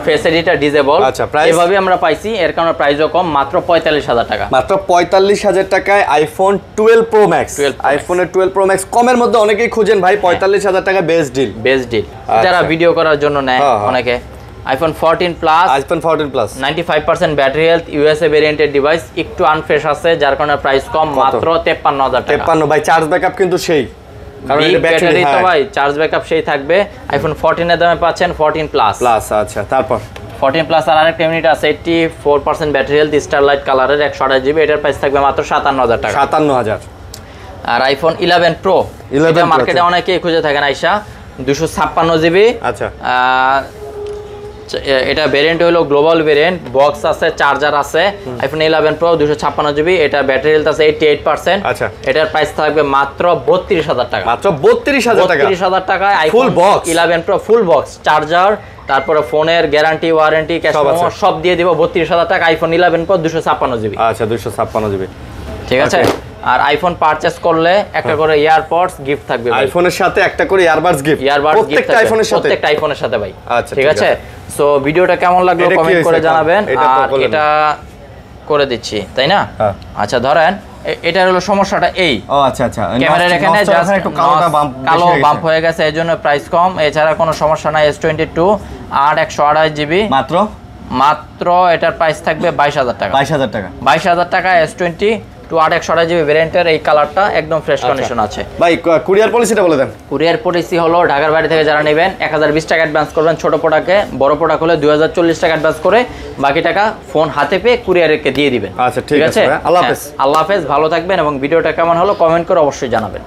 face editor disable. আচ্ছা প্রাইস এভাবে আমরা পাইছি, এর কারণে প্রাইসও কম, মাত্র 45,000 টাকা। মাত্র 45,000 টাকায় আইফোন 12 প্রো ম্যাক্স। আইফোনের 12 প্রো ম্যাক্স কমের মধ্যে অনেকেই খুঁজেন ভাই, 45,000 টাকা বেস্ট ডিল। যারা ভিডিও করার জন্য নেয় অনেকে। IPhone 14 plus 95% battery health, USA ভেরিয়েন্টের ডিভাইস, একটু আনফ্রেশ আছে, যার কারণে প্রাইস কম, মাত্র 53,000 টাকা। 53 ভাই, চার্জ ব্যাকআপ কিন্তু সেই, কারণ এটা ব্যাটারি তো ভাই চার্জ ব্যাকআপ সেই থাকবে। আইফোন 14 এর দামে পাচ্ছেন 14 প্লাস। আচ্ছা তারপর 14 প্লাস আর আরেকটা ইউনিট আছে 84% ব্যাটারি হেলথ, স্টারলাইট কালারের, 128 জিবি, এটার প্রাইস থাকবে মাত্র 57,000 টাকা। 57,000। আর আইফোন 11 প্রো, এটা মার্কেটে অনেকেই খুঁজে থাকেন, আইসা 256 জিবি। আচ্ছা এটা ভেরিয়েন্ট হলো গ্লোবাল ভেরিয়েন্ট, বক্স আছে, চার্জার আছে। আইফোন 11 প্রো 256 জিবি, এটা ব্যাটারি হেলথ আছে 88%। আচ্ছা এটার প্রাইস থাকবে মাত্র 32,000 টাকা। মাত্র 32,000 টাকা। 32,000 টাকায় iPhone 11 pro full box, charger, তারপরে ফোনের গ্যারান্টি, ওয়ারেন্টি, ক্যাশ মেমো সব দিয়ে দিব। 32,000 টাকা আইফোন 11 প্রো 256 জিবি। আচ্ছা 256 জিবি। ঠিক আছে। আর আইফোন পারচেজ করলে একটা করে ইয়ারপডস গিফট থাকবে, আইফোনের সাথে একটা করে ইয়ারবাডস গিফট, প্রত্যেকটা আইফোনের সাথে ভাই। আচ্ছা ঠিক আছে। সো ভিডিওটা কেমন লাগলো কমেন্ট করে জানাবেন, আর এটা করে দিচ্ছি, তাই না? আচ্ছা ধরেন এটা হলো সমস্যাটা এই, আচ্ছা ক্যামেরার এখানে জাস্ট একটু কালো বাম্প হয়ে গেছে, এজন্য প্রাইস কম, এছাড়া কোনো সমস্যা নাই। S22 128 জিবি, মাত্র এটার প্রাইস থাকবে 22,000 টাকা। 22,000 টাকা S22 128 জিবি ভেরিয়েন্টের, এই কালারটা একদম ফ্রেশ কন্ডিশন আছে। ভাই কুরিয়ার পলিসিটা বলে দেন। কুরিয়ার পলিসি হলো ঢাকার বাইরে থেকে যারা নেবেন 1020 টাকা অ্যাডভান্স করবেন ছোট প্রোডাক্টে, বড় প্রোডাক্ট হলে 2040 টাকা অ্যাডভান্স করে বাকি টাকা ফোন হাতে পেয়ে কুরিয়ারকে দিয়ে দিবেন। আচ্ছা ঠিক আছে, আল্লাহ হাফেজ, ভালো থাকবেন এবং ভিডিওটা কেমন হলো কমেন্ট করে অবশ্যই জানাবেন।